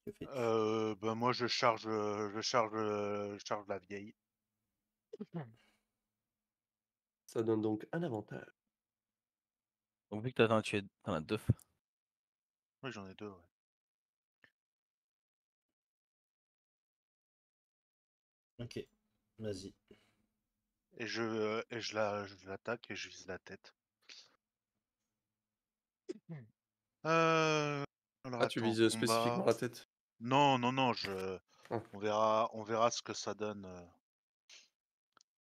Que fais-tu? Ben moi je charge la vieille. Ça donne donc un avantage. Donc, vu que t'en as deux. Oui, j'en ai deux, ouais. Ok, vas-y. Et je l'attaque et je vise la tête. Alors Ah, tu attends, vises spécifiquement combat. la tête. Non, Ah. on verra ce que ça donne.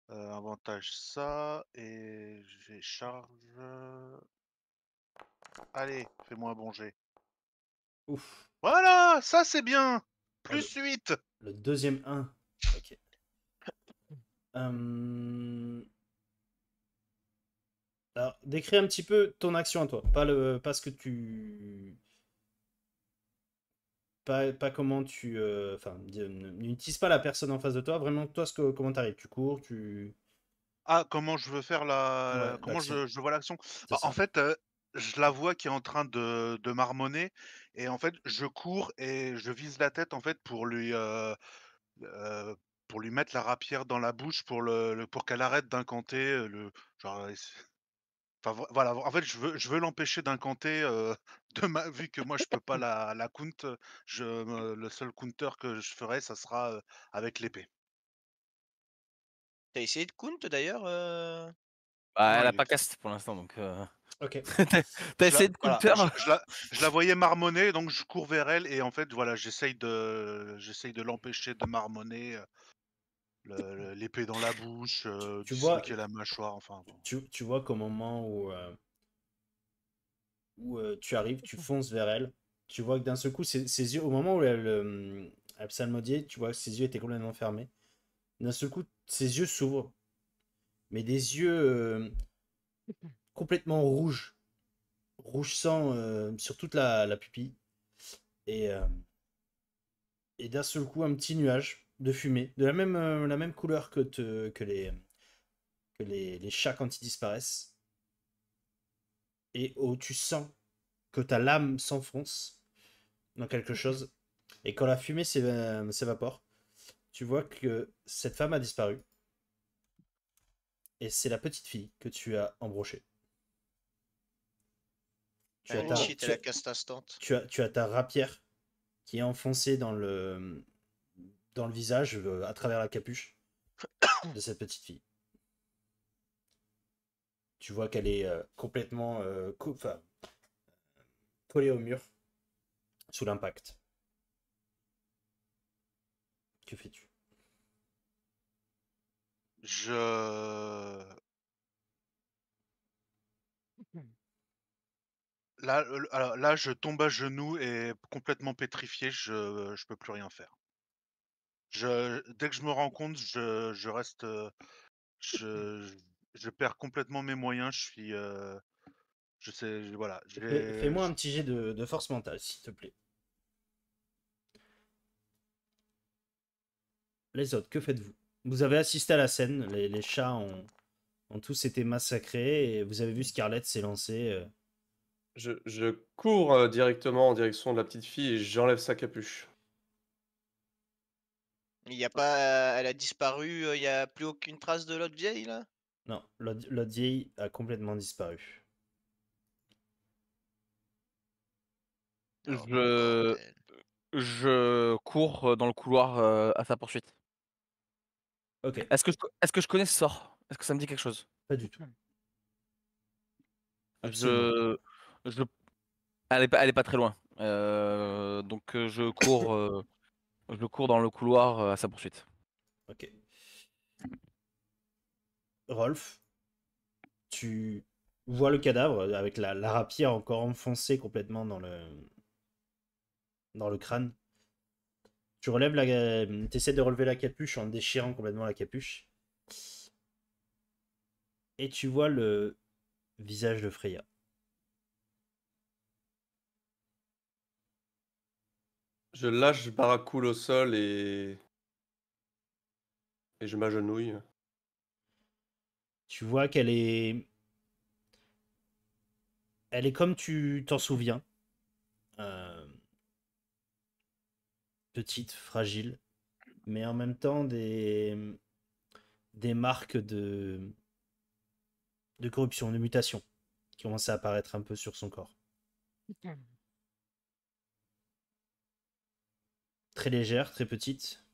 Avantage ça et j'ai charge. Allez, fais-moi un bon jet. Ouf. Voilà, ça c'est bien. Oh, Plus 8. le deuxième 1. Ok. Hum, Alors, décris un petit peu ton action à toi. Pas ce que tu. Pas comment tu. Enfin, n'utilise pas la personne en face de toi. Vraiment, toi, comment t'arrives. Tu cours, tu. Ah, comment je veux faire Ouais, comment l'action. je vois l'action? C'est Bah, en ça. fait, je la vois qui est en train de marmonner et en fait, je cours et je vise la tête en fait pour lui mettre la rapière dans la bouche pour qu'elle arrête d'incanter, genre, enfin voilà, en fait, je veux l'empêcher d'incanter, de ma vu que moi je peux pas la count, le seul counter que je ferai, ça sera, avec l'épée. T'as essayé de count d'ailleurs Bah, Non, elle a il pas est cast pour l'instant, donc. Ok. T'as Je la essayé de voilà, counter? je la voyais marmonner, donc je cours vers elle et en fait, voilà, j'essaye de l'empêcher de marmonner, l'épée dans la bouche, Tu vois, disloquer la mâchoire, enfin bon. tu vois qu'au moment où tu arrives, tu fonces vers elle. Tu vois que d'un seul coup, ses yeux, au moment où elle psalmodiait, tu vois que ses yeux étaient complètement fermés. D'un seul coup, ses yeux s'ouvrent, mais des yeux complètement rouges, rouge sang sur toute la pupille. Et, euh, et d'un seul coup, un petit nuage de fumée, de la même couleur que les chats quand ils disparaissent. Et où tu sens que ta lame s'enfonce dans quelque chose. Et quand la fumée s'évapore, tu vois que cette femme a disparu. Et c'est la petite fille que tu as embrochée. Tu as Elle ta, cheat, tu elle as, a cast instant. tu as ta rapière qui est enfoncée dans le visage à travers la capuche de cette petite fille. Tu vois qu'elle est complètement collée au mur sous l'impact. Que fais-tu? Je alors là, je tombe à genoux et complètement pétrifié, je peux plus rien faire. Dès que je me rends compte, je reste, je je perds complètement mes moyens, je sais, voilà, Fais-moi un petit jet de force mentale, s'il te plaît. Les autres, que faites-vous? Vous avez assisté à la scène, les chats ont ont tous été massacrés et vous avez vu Scarlett s'élancer. Je cours directement en direction de la petite fille et j'enlève sa capuche. Il y a pas, elle a disparu, il y a plus aucune trace de l'autre vieille là? Non, l'autre vieille a complètement disparu. Oh, Je, bordel. je cours dans le couloir à sa poursuite. Ok, Est-ce que je connais ce sort? Est-ce que ça me dit quelque chose? pas du tout. Absolument. Je, elle est pas très loin. Donc je cours dans le couloir à sa poursuite. Ok. Rolf, tu vois le cadavre avec la rapière encore enfoncée complètement dans le crâne. Tu essaies de relever la capuche en déchirant complètement la capuche. Et tu vois le visage de Freya. Je lâche Baracool au sol et je m'agenouille. Tu vois qu'elle est... Elle est comme tu t'en souviens. Euh, Petite, fragile. Mais en même temps des marques de corruption, de mutation qui commencent à apparaître un peu sur son corps. Très légère, très petite.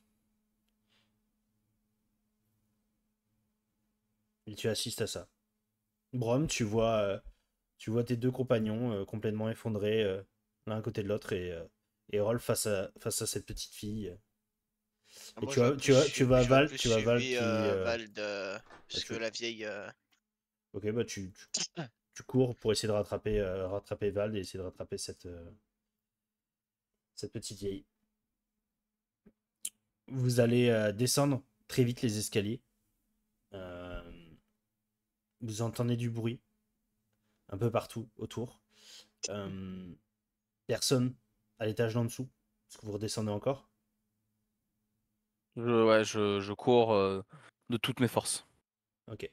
Et tu assistes à ça. Brom, tu vois tes deux compagnons complètement effondrés l'un à côté de l'autre et Rolf face à cette petite fille. Ah, Et moi, j'aurais plus tu vas Val, plus tu vas Val suivi qui... Vald, parce que tu- la vieille. Ok, bah tu cours pour essayer de rattraper Val et essayer de rattraper cette petite vieille. Vous allez descendre très vite les escaliers. Euh, Vous entendez du bruit un peu partout autour. Euh, Personne à l'étage d'en dessous. Est-ce que vous redescendez encore? Je cours de toutes mes forces. Ok.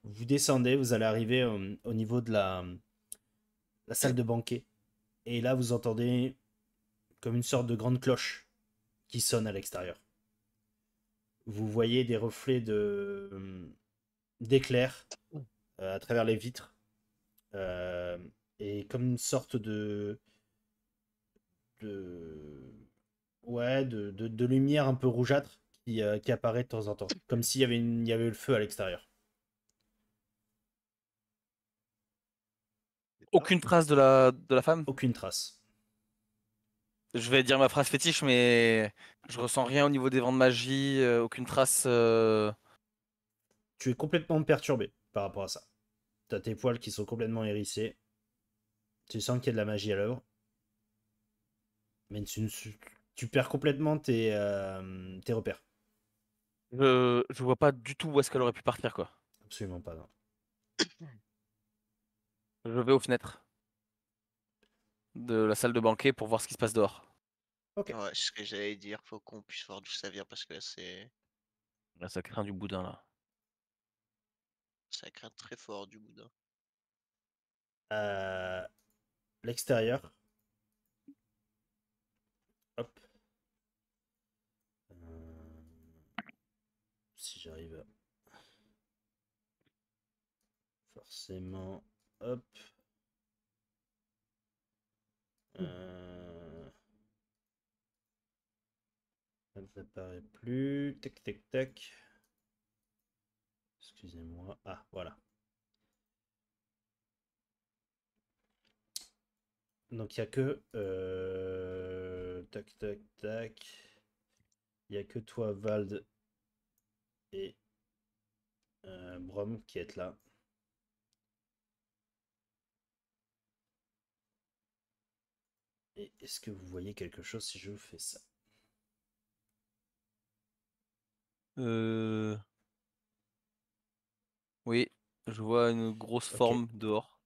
Vous descendez, vous allez arriver au niveau de la salle de banquet. Et là, vous entendez comme une sorte de grande cloche qui sonne à l'extérieur. Vous voyez des reflets d'éclairs à travers les vitres. euh, et comme une sorte de, ouais, de lumière un peu rougeâtre qui apparaît de temps en temps. Comme s'il y avait, il y avait le feu à l'extérieur. Aucune trace de la femme? Aucune trace. Je vais dire ma phrase fétiche, mais je ressens rien au niveau des vents de magie, aucune trace. Tu es complètement perturbé par rapport à ça. T'as tes poils qui sont complètement hérissés. Tu sens qu'il y a de la magie à l'œuvre. Mais tu perds complètement tes repères. Je vois pas du tout où est-ce qu'elle aurait pu partir, quoi. Absolument pas, non. Je vais aux fenêtres de la salle de banquet pour voir ce qui se passe dehors. Ok. Ouais, c'est ce que j'allais dire. Faut qu'on puisse voir d'où ça vient parce que là, Là, ça craint du boudin, là. ça craint très fort du boudin. L'extérieur. Hop. Si j'arrive à... Forcément. Hop. Ça n'apparaît plus. Tac, tac, tac. Excusez-moi. Ah, voilà. Donc il n'y a que... Tac, tac, tac. Il n'y a que toi, Vald et Brom qui êtes là. Et est-ce que vous voyez quelque chose si je vous fais ça? Oui, je vois une grosse Ok. forme dehors.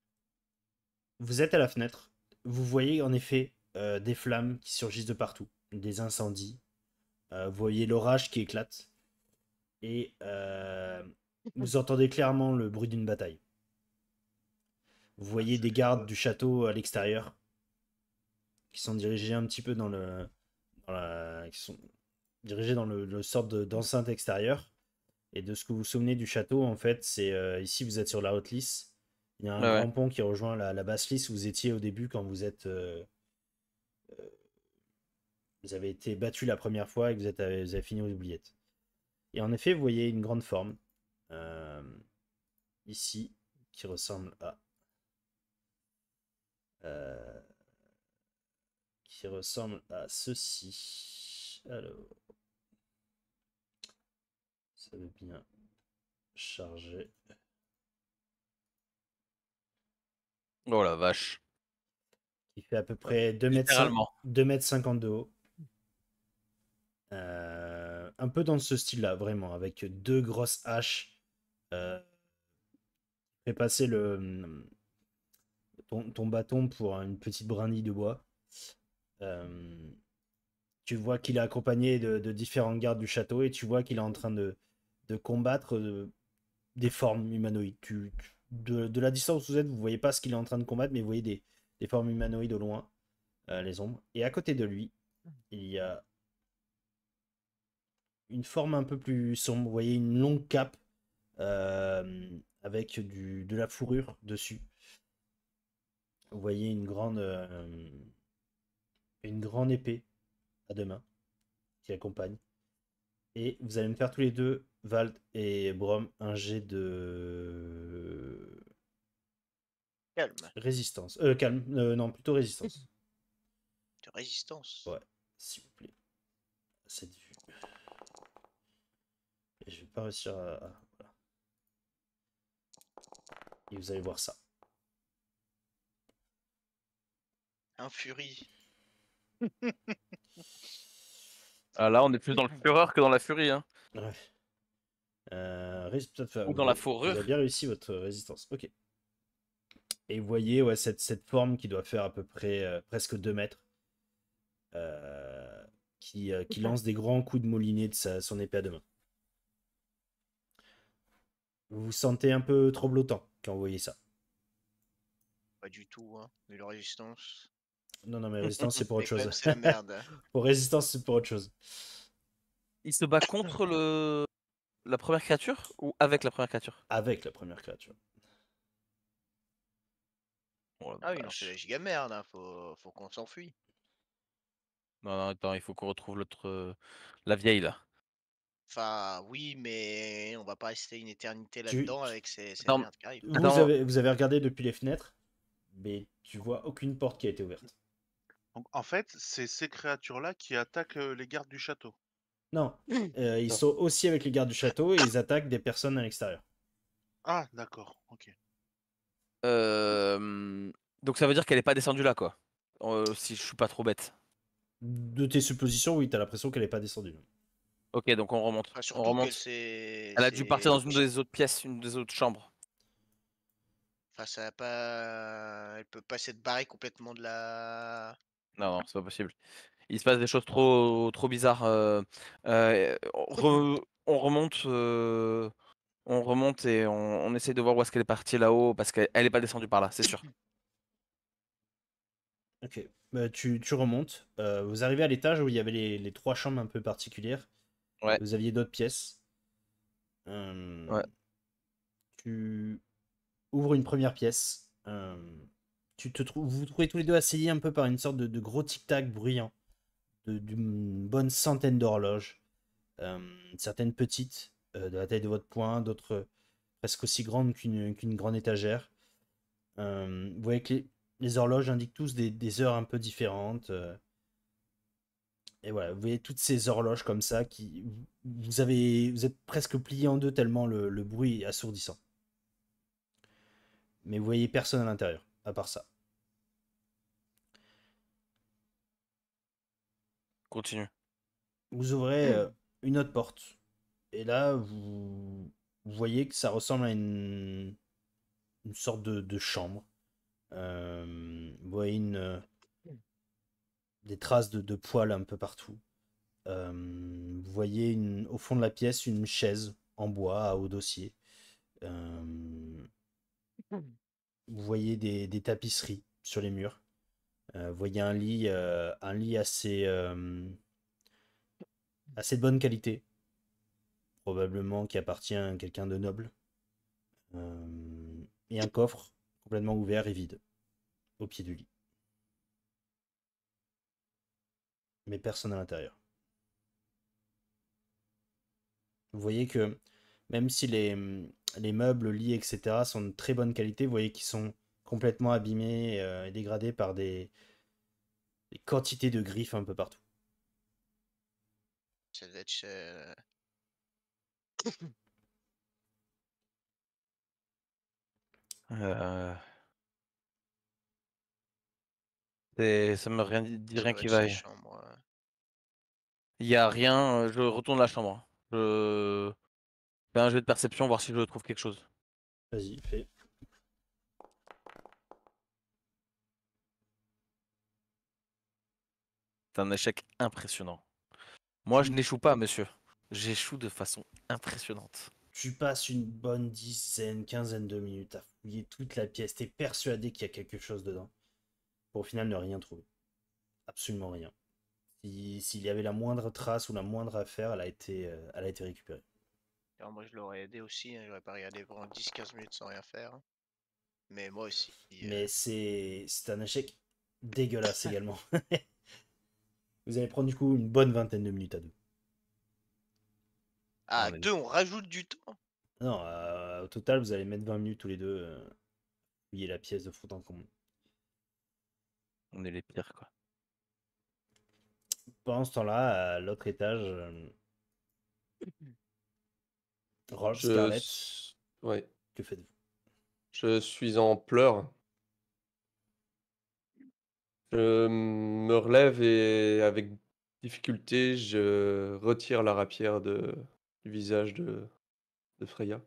Vous êtes à la fenêtre. Vous voyez en effet des flammes qui surgissent de partout. Des incendies. Vous voyez l'orage qui éclate. Et vous entendez clairement le bruit d'une bataille. Vous voyez des gardes du château à l'extérieur qui sont dirigés un petit peu qui sont dirigés dans le sorte d'enceinte extérieure. Et de ce que vous vous souvenez du château, en fait, c'est ici vous êtes sur la haute lisse. Il y a un Ouais, grand pont qui rejoint la basse lisse où vous étiez au début quand vous avez été battu la première fois et que vous avez fini aux oubliettes. Et en effet, vous voyez une grande forme euh, ici qui ressemble à euh, ceci. Alors, ça veut bien charger. Oh la vache. Il fait à peu près 2 mètres, Littéralement. 2 mètres 50 de haut. Un peu dans ce style-là, vraiment, avec 2 grosses haches. Fait passer ton bâton pour une petite brindille de bois. Tu vois qu'il est accompagné de différents gardes du château et tu vois qu'il est en train de combattre des formes humanoïdes. De la distance où vous êtes, vous voyez pas ce qu'il est en train de combattre, mais vous voyez des formes humanoïdes au loin, les ombres. Et à côté de lui, il y a une forme un peu plus sombre. Vous voyez une longue cape avec de la fourrure dessus. Vous voyez une grande épée à 2 mains qui accompagne. Et vous allez me faire tous les deux, Vald et Brom, un jet de Calme. résistance. Calme. Non, plutôt résistance. De résistance. Ouais, s'il vous plaît. Cette vue. Et je vais pas réussir voilà. Et vous allez voir ça. Un furie. Ah, là, on est plus dans le fureur que dans la furie. Hein. Ouais. Ou dans la Vous fourrure. avez bien réussi votre résistance. Ok. Et vous voyez cette forme qui doit faire à peu près presque 2 mètres. Qui lance des grands coups de moulinet de son épée à 2 mains. Vous vous sentez un peu tremblotant quand vous voyez ça. Pas du tout, hein. Mais la résistance. Non, mais résistance, c'est pour autre Mais quand chose. même, c'est la merde. Hein. Pour résistance, c'est pour autre chose. Il se bat contre la première créature ou avec la première créature? Avec la première créature. Oh, la Ah oui, non, c'est la vache. giga merde. Hein. Faut qu'on s'enfuit. Non, attends, il faut qu'on retrouve l'autre. La vieille là. Enfin, oui, mais on va pas rester une éternité Tu- là-dedans avec ces Attends, merdes qui arrivent. Vous Attends. avez regardé depuis les fenêtres, mais tu vois aucune porte qui a été ouverte. Donc, en fait, c'est ces créatures-là qui attaquent les gardes du château. Non, ils Non. sont aussi avec les gardes du château et ils attaquent des personnes à l'extérieur. Ah, d'accord, ok. Donc ça veut dire qu'elle est pas descendue là, quoi. Si je suis pas trop bête. De tes suppositions, oui, t'as l'impression qu'elle est pas descendue. Ok, donc on remonte. Enfin, On surtout remonte. qu'elle s'est. Elle a dû partir dans une des autres pièces, une des autres chambres. Enfin, ça va pas. Elle peut pas s'être barrée complètement de la. Non, c'est pas possible. Il se passe des choses trop bizarres. On remonte. On remonte et on essaie de voir où est-ce qu'elle est partie là-haut parce qu'elle est pas descendue par là, c'est sûr. Ok, bah, tu remontes. Vous arrivez à l'étage où il y avait les 3 chambres un peu particulières. Ouais. Vous aviez d'autres pièces. Ouais. Tu ouvres une première pièce. Vous vous trouvez tous les deux assaillis un peu par une sorte de gros tic-tac bruyant. D'une bonne centaine d'horloges. Certaines petites, de la taille de votre poing, d'autres presque aussi grandes qu'une grande étagère. Vous voyez que les horloges indiquent tous des heures un peu différentes. Et voilà, vous voyez toutes ces horloges comme ça qui. Vous êtes presque pliés en deux tellement le bruit est assourdissant. Mais vous voyez personne à l'intérieur, à part ça. Continue. Vous ouvrez une autre porte. Et là, vous voyez que ça ressemble à une sorte de chambre. Vous voyez des traces de poils un peu partout. Vous voyez au fond de la pièce une chaise en bois à haut dossier. Euh, Vous voyez des tapisseries sur les murs. Vous voyez un lit assez de bonne qualité, probablement qui appartient à quelqu'un de noble. Et un coffre complètement ouvert et vide au pied du lit. Mais personne à l'intérieur. Vous voyez que même si les meubles, lits, etc. sont de très bonne qualité, vous voyez qu'ils sont complètement abîmés et dégradés par des quantités de griffes un peu partout. Ça devait être Euh, ça me dit ça rien doit qui être sa vaille. chambre. Il y a rien, je retourne la chambre. Je fais un jeu de perception, voir si je trouve quelque chose. Vas-y, fais. C'est un échec impressionnant. Moi, je Tu, n'échoue pas, monsieur. J'échoue de façon impressionnante. tu passes une bonne quinzaine de minutes à fouiller toute la pièce. T'es persuadé qu'il y a quelque chose dedans. Pour au final ne rien trouver. Absolument rien. S'il y avait la moindre trace ou la moindre affaire, elle a été récupérée. Alors, moi, je l'aurais aidé aussi. Hein, j'aurais pas regardé pendant 10-15 minutes sans rien faire. Hein. Mais moi aussi. Mais c'est un échec dégueulasse également. Vous allez prendre du coup une bonne vingtaine de minutes à deux. Ah, On est, deux, on rajoute du temps. Non, au total, vous allez mettre 20 minutes tous les deux fouiller la pièce de fond en comble. on est les pires, quoi. Pendant ce temps-là, à l'autre étage, Rolf, Je... Scarlett, s- Ouais. que faites-vous? Je suis en pleurs. Je me relève et avec difficulté, je retire la rapière du visage de Freya.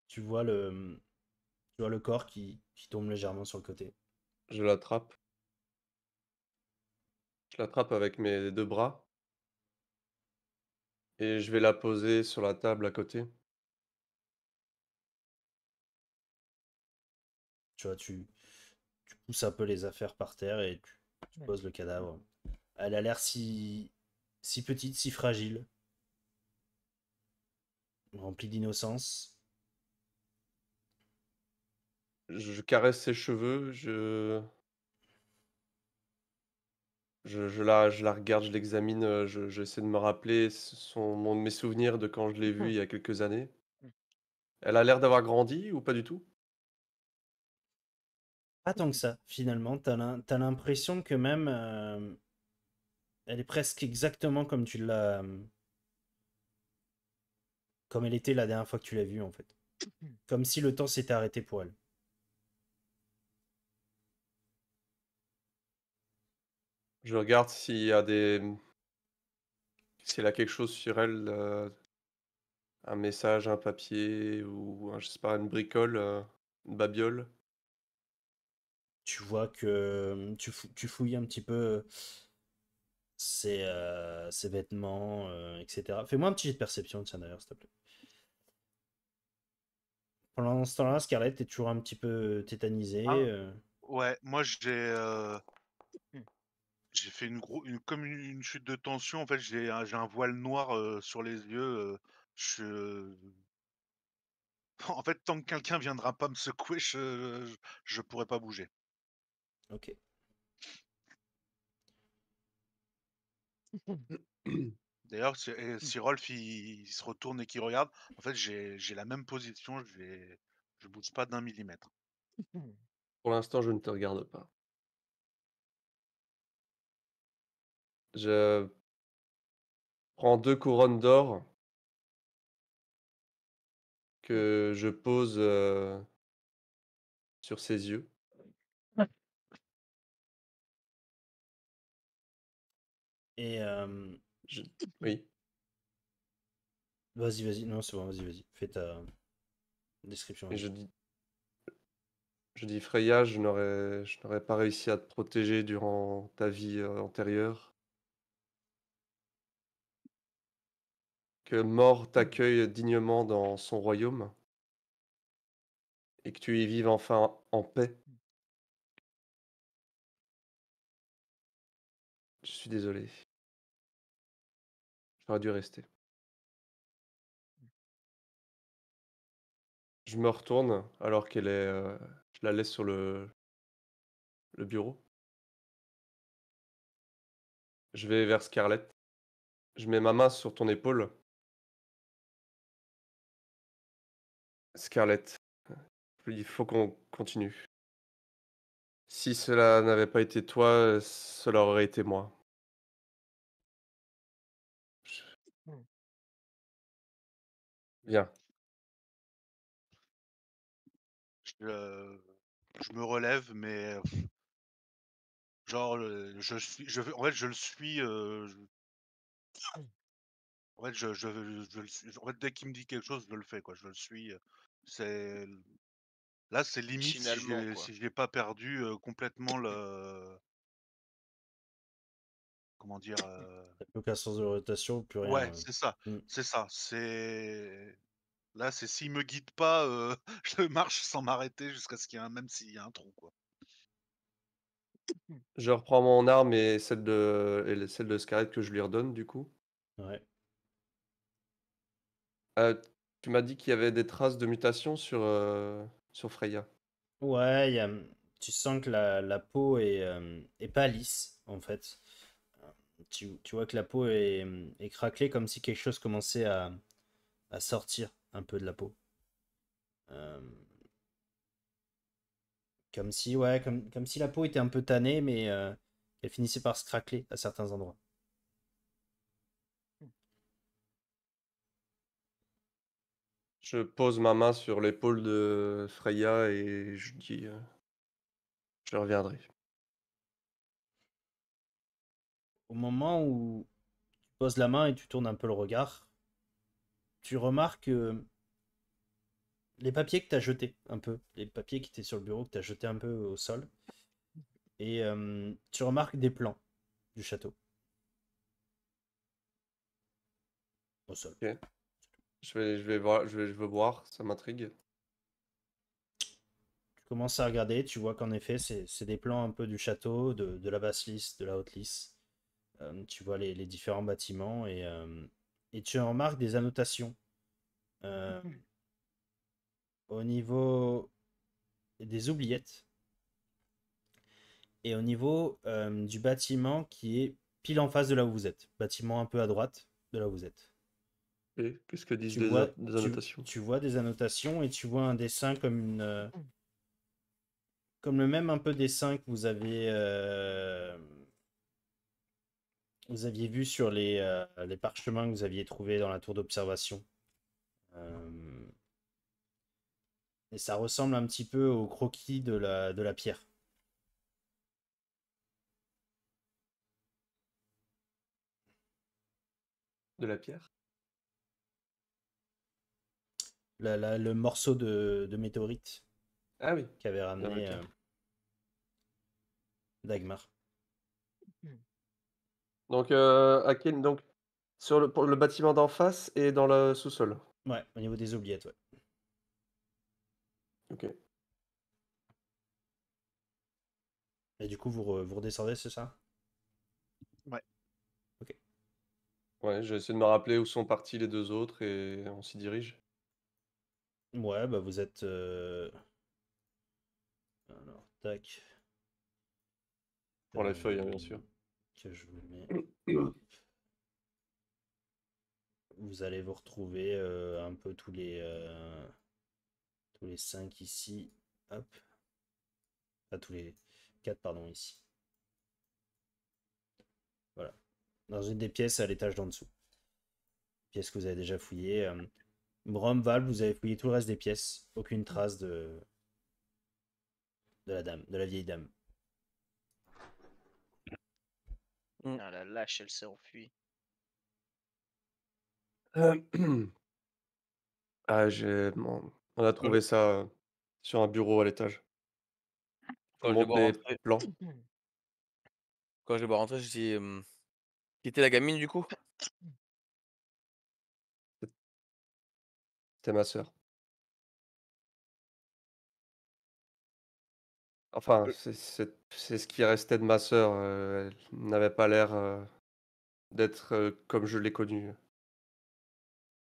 Tu vois le corps qui tombe légèrement sur le côté. Je l'attrape. Je l'attrape avec mes deux bras et je vais la poser sur la table à côté. Tu vois, tu pousses un peu les affaires par terre et tu poses le cadavre. Elle a l'air si petite, si fragile, remplie d'innocence. Je caresse ses cheveux, je la regarde, je l'examine, j'essaie de me rappeler mes souvenirs de quand je l'ai vue il y a quelques années. Elle a l'air d'avoir grandi ou pas du tout? Pas tant que ça, finalement. T'as l'impression que même elle est presque exactement comme elle était la dernière fois que tu l'as vue, en fait. Comme si le temps s'était arrêté pour elle. Je regarde s'il a quelque chose sur elle, un message, un papier ou je sais pas, une bricole, une babiole. Tu vois que tu fouilles un petit peu ses vêtements, etc. Fais-moi un petit jet de perception, tiens d'ailleurs, s'il te plaît. Pendant ce temps-là, Scarlett est toujours un petit peu tétanisée. Ah, ouais, moi j'ai fait comme une chute de tension. En fait, j'ai un voile noir sur les yeux. Je... En fait, tant que quelqu'un viendra pas me secouer, je pourrais pas bouger. Ok. D'ailleurs, si Rolf il se retourne et qu'il regarde, en fait, j'ai la même position. Je bouge pas d'un millimètre. Pour l'instant, je ne te regarde pas. Je prends 2 couronnes d'or que je pose, sur ses yeux. Et Je Oui, vas-y, non, c'est bon, vas-y. Fais ta description. et Vas-y. je dis: «Freya, je n'aurais pas réussi à te protéger durant ta vie, antérieure. que mort t'accueille dignement dans son royaume et que tu y vives enfin en paix. Je suis désolé. J'aurais dû rester. Je me retourne alors qu'elle est. Je la laisse sur le bureau. Je vais vers Scarlett. Je mets ma main sur ton épaule. Scarlett, il faut qu'on continue. Si cela n'avait pas été toi, cela aurait été moi. Viens. Je me relève, mais genre, en fait, je le suis. En fait, je le suis. En fait, dès qu'il me dit quelque chose, je le fais, quoi. Je le suis. C'est Là, c'est limite Finalement, quoi. si je l'ai pas perdu complètement le. Comment dire T'as plus aucun sens de rotation, plus rien. Ouais, c'est ça. Mm. C'est ça. Là, c'est s'il me guide pas, je marche sans m'arrêter jusqu'à ce qu'il y ait même s'il y a un trou, quoi. Je reprends mon arme et celle de Scarlett que je lui redonne, du coup. Ouais. Tu m'as dit qu'il y avait des traces de mutation sur Freya. Ouais, tu sens que la peau est pas lisse, en fait. Tu vois que la peau est craquelée comme si quelque chose commençait à sortir un peu de la peau. Euh, comme si la peau était un peu tannée, mais qu'elle finissait par se craqueler à certains endroits. Je pose ma main sur l'épaule de Freya et je dis je reviendrai. Au moment où tu poses la main et tu tournes un peu le regard, tu remarques les papiers que tu as jetés un peu, les papiers qui étaient sur le bureau que tu as jetés un peu au sol, et tu remarques des plans du château au sol. Ok. Je vais voir, je veux voir, ça m'intrigue. Tu commences à regarder, tu vois qu'en effet, c'est des plans un peu du château, de la basse lisse, de la haute lisse. Tu vois les différents bâtiments et tu remarques des annotations. Euh, Au niveau des oubliettes et au niveau du bâtiment qui est pile en face de là où vous êtes. Bâtiment un peu à droite de là où vous êtes. Et qu'est-ce que disent Tu vois, des annotations? tu vois des annotations et tu vois un dessin comme le même un peu dessin que vous aviez vu sur les parchemins que vous aviez trouvés dans la tour d'observation. Euh, et ça ressemble un petit peu au croquis de la pierre. De la pierre? Le morceau de météorite Ah oui. qu'avait Bien, ramené ok. Dagmar. Donc, donc pour le bâtiment d'en face et dans le sous-sol. Ouais, au niveau des oubliettes, ouais. Ok. Et du coup, vous redescendez, c'est ça? Ouais. Ok. Ouais, j'essaie de me rappeler où sont partis les deux autres et on s'y dirige. Ouais, bah vous êtes. Alors, tac. Pour la feuille, hein, bien sûr. Que je vous mets. Vous allez vous retrouver un peu tous les 5 ici. Hop. Pas tous les 4, pardon, ici. Voilà. Dans une des pièces à l'étage d'en dessous. Pièce que vous avez déjà fouillée. Brom, Val, vous avez fouillé tout le reste des pièces. Aucune trace de la dame, de la vieille dame. Ah la lâche, elle s'est enfuie. Ah, on a trouvé ça sur un bureau à l'étage. Je Quand je les montre vois les rentrer, plans. quand je les vois rentrer, je dis qui était la gamine du coup? C'était ma sœur. Enfin, c'est ce qui restait de ma sœur. Elle n'avait pas l'air d'être comme je l'ai connue.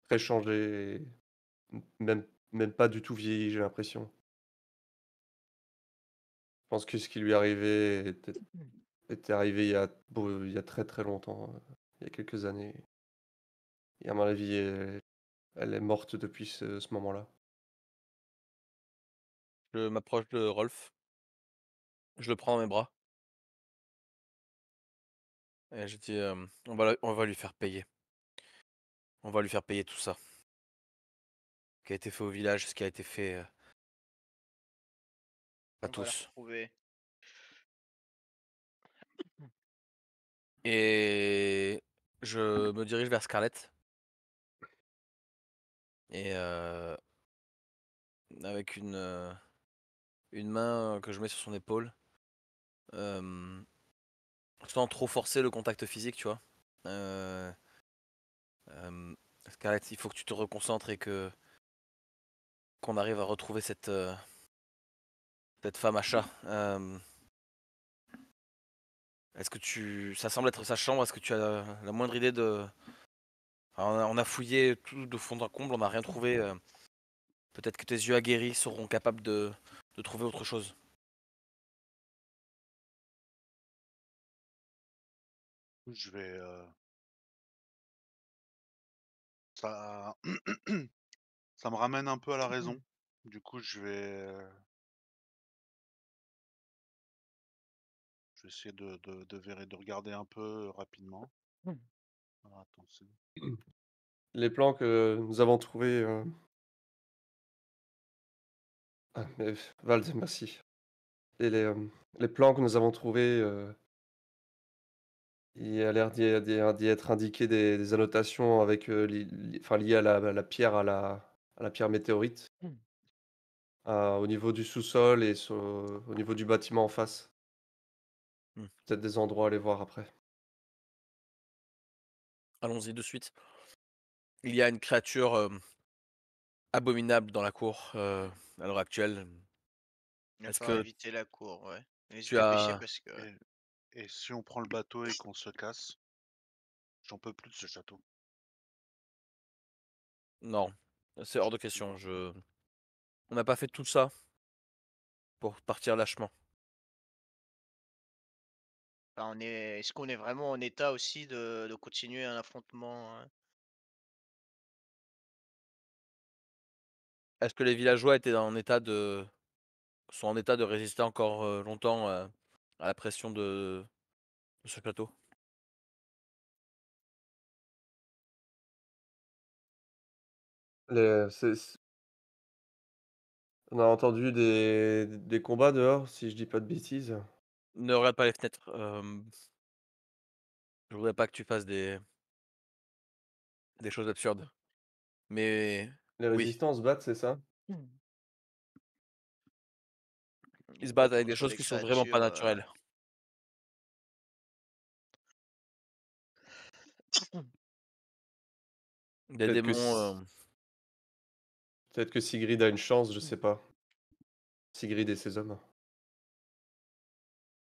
Très changée, même pas du tout vieillie, j'ai l'impression. Je pense que ce qui lui arrivait était arrivé il y a très très longtemps, il y a quelques années. Et à mon avis, elle est morte depuis ce moment-là. Je m'approche de Rolf, je le prends dans mes bras et je dis on va lui faire payer. On va lui faire payer tout ça. Ce qui a été fait au village, ce qui a été fait à On va la tous. retrouver. Et je me dirige vers Scarlett et avec une main que je mets sur son épaule, euh, sans trop forcer le contact physique, tu vois. Euh, euh, Scarlett, il faut que tu te reconcentres et que qu'on arrive à retrouver cette femme à chat. Est-ce que ça semble être sa chambre? Est-ce que tu as la moindre idée de... Enfin, on a fouillé tout de fond en comble, on n'a rien trouvé. Peut-être que tes yeux aguerris seront capables de trouver autre chose. Je vais. Ça... ça me ramène un peu à la raison. Du coup, je vais essayer de regarder un peu rapidement. Alors, attends, Les plans que nous avons trouvés. Ah, mais Vald, merci. Et les plans que nous avons trouvés, il y a l'air d'y être indiqué des annotations avec, enfin, liées à la pierre, à la pierre météorite, au niveau du sous-sol et au niveau du bâtiment en face. Hmm. Peut-être des endroits à aller voir après. Allons-y de suite. Il y a une créature abominable dans la cour à l'heure actuelle. Il va Est-ce falloir que éviter la cour, ouais. Et se tu dépêcher as... parce que et si on prend le bateau et qu'on se casse, j'en peux plus de ce château. Non, c'est hors de question. On n'a pas fait tout ça pour partir lâchement. enfin, est-ce qu'on est vraiment en état aussi de continuer un affrontement, hein? Est-ce que les villageois sont en état de résister encore longtemps à la pression de ce château? Les On a entendu des combats dehors, si je dis pas de bêtises. Ne regarde pas les fenêtres. Je voudrais pas que tu fasses des choses absurdes. Mais Les oui, résistants se battent, c'est ça? ils se Pas battent avec des contre choses des qui sont vraiment pas créatures. naturelles. Des Peut-être que démons. S peut-être que Sigrid a une chance, je sais pas. Sigrid et ses hommes.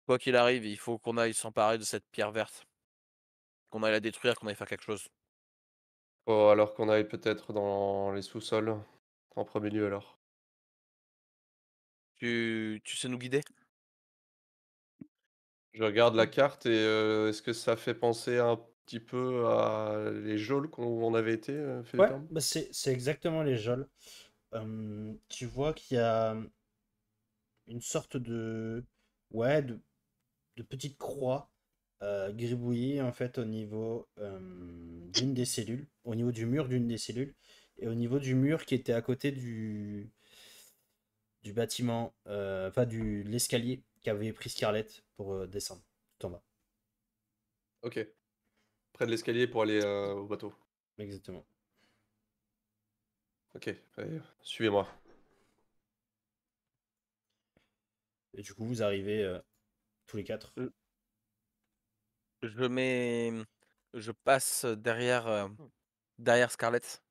Quoi qu'il arrive, il faut qu'on aille s'emparer de cette pierre verte. Qu'on aille la détruire, qu'on aille faire quelque chose. Oh, alors qu'on aille peut-être dans les sous-sols, en premier lieu alors. Tu sais nous guider? Je regarde la carte et est-ce que ça fait penser un petit peu à les geôles qu'on avait été, Ouais, Félipan? bah c'est exactement les geôles. Tu vois qu'il y a une sorte de, ouais, de petite croix gribouillée en fait au niveau d'une des cellules, au niveau du mur d'une des cellules, et au niveau du mur qui était à côté du bâtiment, enfin de l'escalier qu'avait pris Scarlett pour descendre tout en bas. OK. Près de l'escalier pour aller, au bateau. Exactement. OK, allez, suivez-moi. Et du coup, vous arrivez tous les quatre. Je je mets. Je passe derrière Scarlett.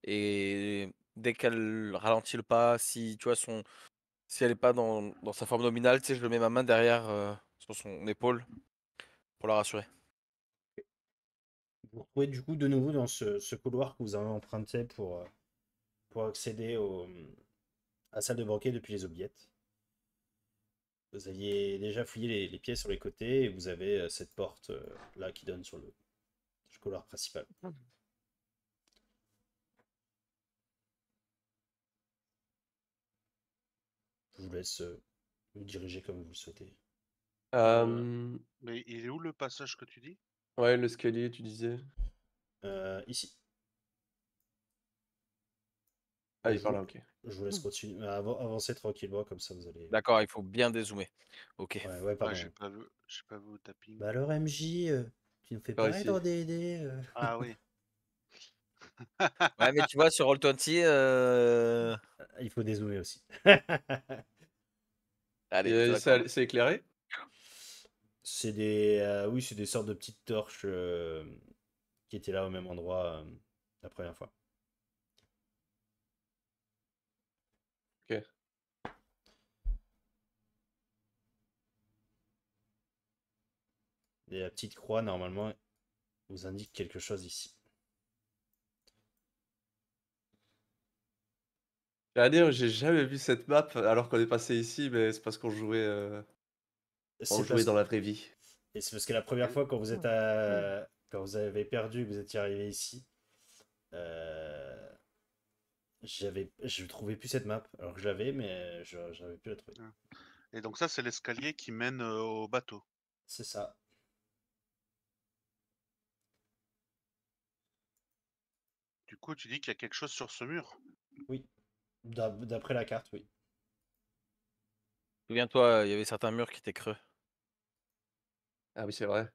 Et dès qu'elle ralentit le pas, si tu vois si elle est pas dans sa forme nominale, tu sais, je mets ma main derrière sur son épaule pour la rassurer. Vous retrouvez du coup de nouveau dans ce couloir que vous avez emprunté pour accéder à la salle de banquet depuis les oubliettes. Vous aviez déjà fouillé les pièces sur les côtés et vous avez cette porte là qui donne sur le couloir principal. Je vous laisse vous diriger comme vous le souhaitez. Mais il est où le passage que tu dis? Ouais, l'escalier, tu disais. Ici. Ah, il Je est par vous, là, ok. je vous laisse continuer. Avancer tranquillement, comme ça vous allez. D'accord, il faut bien dézoomer. Ok. Ouais, Ouais, pardon. j'ai pas vu au tapping. Bah alors MJ, tu nous fais Par pareil ici. dans D&D Ah oui. Ouais, mais tu vois, sur Roll20, Il faut dézoomer aussi. allez, je te l'accorde. C'est éclairé? C'est des, oui, c'est des sortes de petites torches qui étaient là au même endroit la première fois. Ok. Et la petite croix, normalement, vous indique quelque chose ici. J'allais dire, j'ai jamais vu cette map alors qu'on est passé ici, mais c'est parce qu'on jouait C'est parce... dans la vraie vie. Et c'est parce que la première fois, quand vous êtes quand vous avez perdu et que vous étiez arrivé ici, euh, je trouvais plus cette map. Alors que je l'avais, mais j'avais plus la trouver. Et donc ça, c'est l'escalier qui mène au bateau. C'est ça. Du coup, tu dis qu'il y a quelque chose sur ce mur. Oui. D'après la carte, oui. Souviens-toi, il y avait certains murs qui étaient creux. Ah oui, c'est vrai.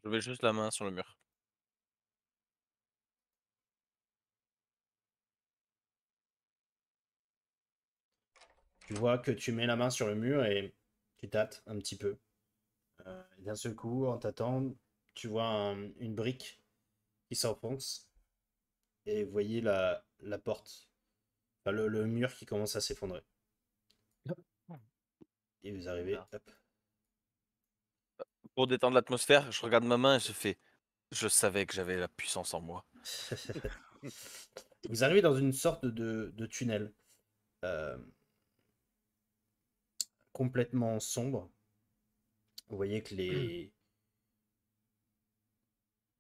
Je mets juste la main sur le mur. Tu vois que tu mets la main sur le mur et tu tâtes un petit peu. Et d'un seul coup, en tâtant, tu vois une brique qui s'enfonce. Et vous voyez la porte, enfin, le mur qui commence à s'effondrer. Et vous arrivez, Oula. hop. Pour détendre l'atmosphère, je regarde ma main et je fais. Je savais que j'avais la puissance en moi. Vous arrivez dans une sorte de tunnel euh, complètement sombre. Vous voyez que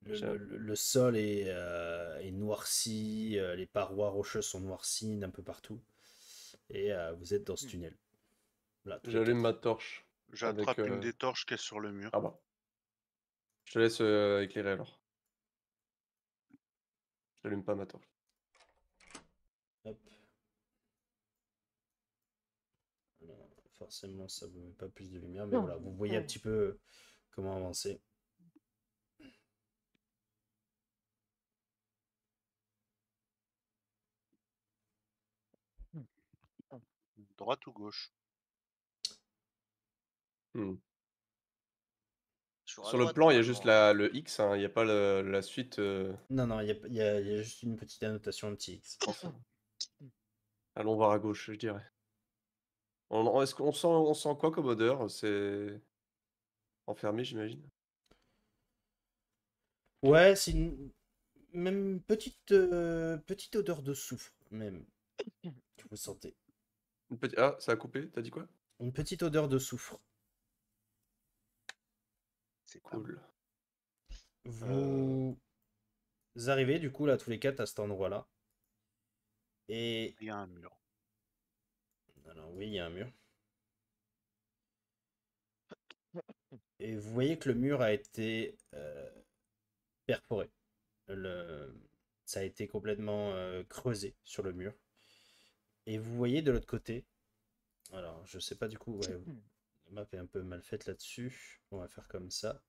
le sol est noirci, les parois rocheuses sont noircies d'un peu partout. Et vous êtes dans ce tunnel. Là, tous les J'allume ma quatre. torche avec. J'attrape une des torches qui est sur le mur. Ah bah. Je te laisse éclairer alors. J'allume pas ma torche. Hop. Alors, forcément, ça vous met pas plus de lumière, mais voilà, vous voyez un petit peu comment avancer. Droite ou gauche? Hmm. Sur à Sur le droite, plan, il y a juste normalement. le X, hein, il n'y a pas la suite. Non, non, il y a juste une petite annotation, un petit X. Allons voir à gauche, je dirais. Est-ce qu'on on sent quoi comme odeur? C'est enfermé, j'imagine. Ouais, c'est même petite odeur de soufre, même, que vous sentez. Ah, ça a coupé, t'as dit quoi? Une petite odeur de soufre. C'est pas Cool. Vous arrivez, du coup, là, tous les quatre à cet endroit-là. Et... Il y a un mur. Alors, oui, il y a un mur. Et vous voyez que le mur a été perforé. Le... Ça a été complètement creusé sur le mur. Et vous voyez de l'autre côté, alors je sais pas du coup, ouais, la map est un peu mal faite là-dessus. On va faire comme ça.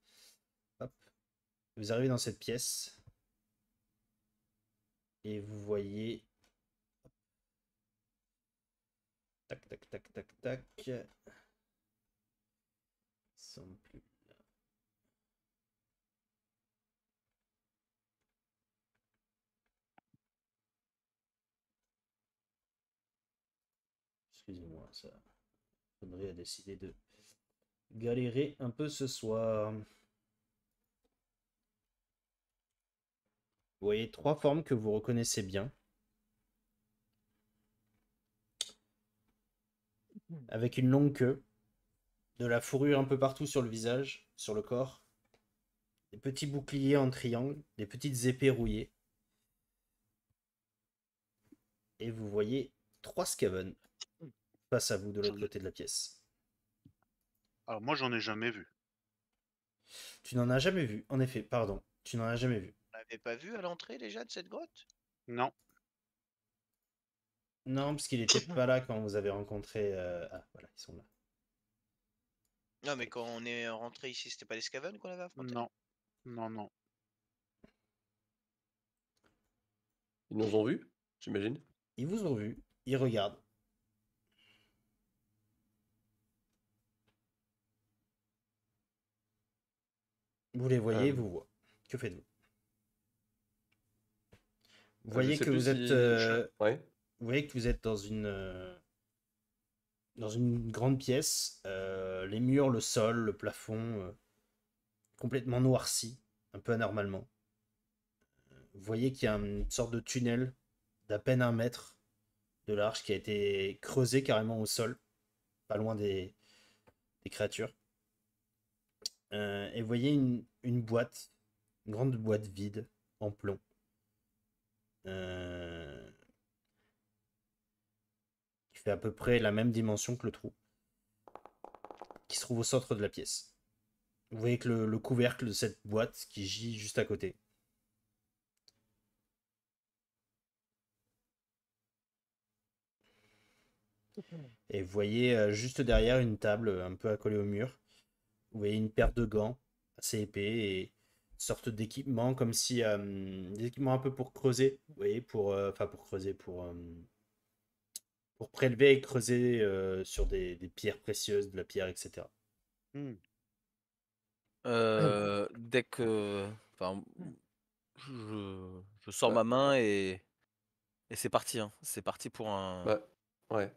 Hop. Vous arrivez dans cette pièce et vous voyez. Tac, tac, tac, tac, tac. Ils sont plus là. excusez-moi, ça. Audrey a décidé de galérer un peu ce soir. Vous voyez 3 formes que vous reconnaissez bien. Avec une longue queue, de la fourrure un peu partout sur le visage, sur le corps, des petits boucliers en triangle, des petites épées rouillées. Et vous voyez 3 Skaven face à vous de l'autre côté de la pièce. Alors moi j'en ai jamais vu. Tu n'en as jamais vu, en effet, pardon. Tu n'en as jamais vu. On l'avait pas vu à l'entrée déjà de cette grotte? Non. Non, parce qu'il n'était pas là quand vous avez rencontré... Ah, voilà, ils sont là. Non, mais quand on est rentré ici, c'était pas les Skaven qu'on avait affronté? Non. Non, non. Ils nous ont vus, j'imagine. Ils vous ont vu, ils regardent. Vous les voyez, vous voient. Que faites-vous? Vous voyez que vous êtes... Ouais. Vous voyez que vous êtes dans une grande pièce. Les murs, le sol, le plafond, complètement noirci, un peu anormalement. Vous voyez qu'il y a une sorte de tunnel d'à peine 1 mètre de large qui a été creusé carrément au sol, pas loin des créatures. Et vous voyez une boîte, une grande boîte vide en plomb. Qui fait à peu près la même dimension que le trou, qui se trouve au centre de la pièce. Vous voyez que le couvercle de cette boîte qui gît juste à côté. Et vous voyez juste derrière une table un peu accolée au mur. Vous voyez une paire de gants assez épais et une sorte d'équipement comme si des équipements un peu pour creuser, vous voyez, pour creuser, pour prélever et creuser sur des pierres précieuses, de la pierre, etc. Dès que. Enfin, je sors ma main et c'est parti. Hein. C'est parti pour un. Bah, ouais.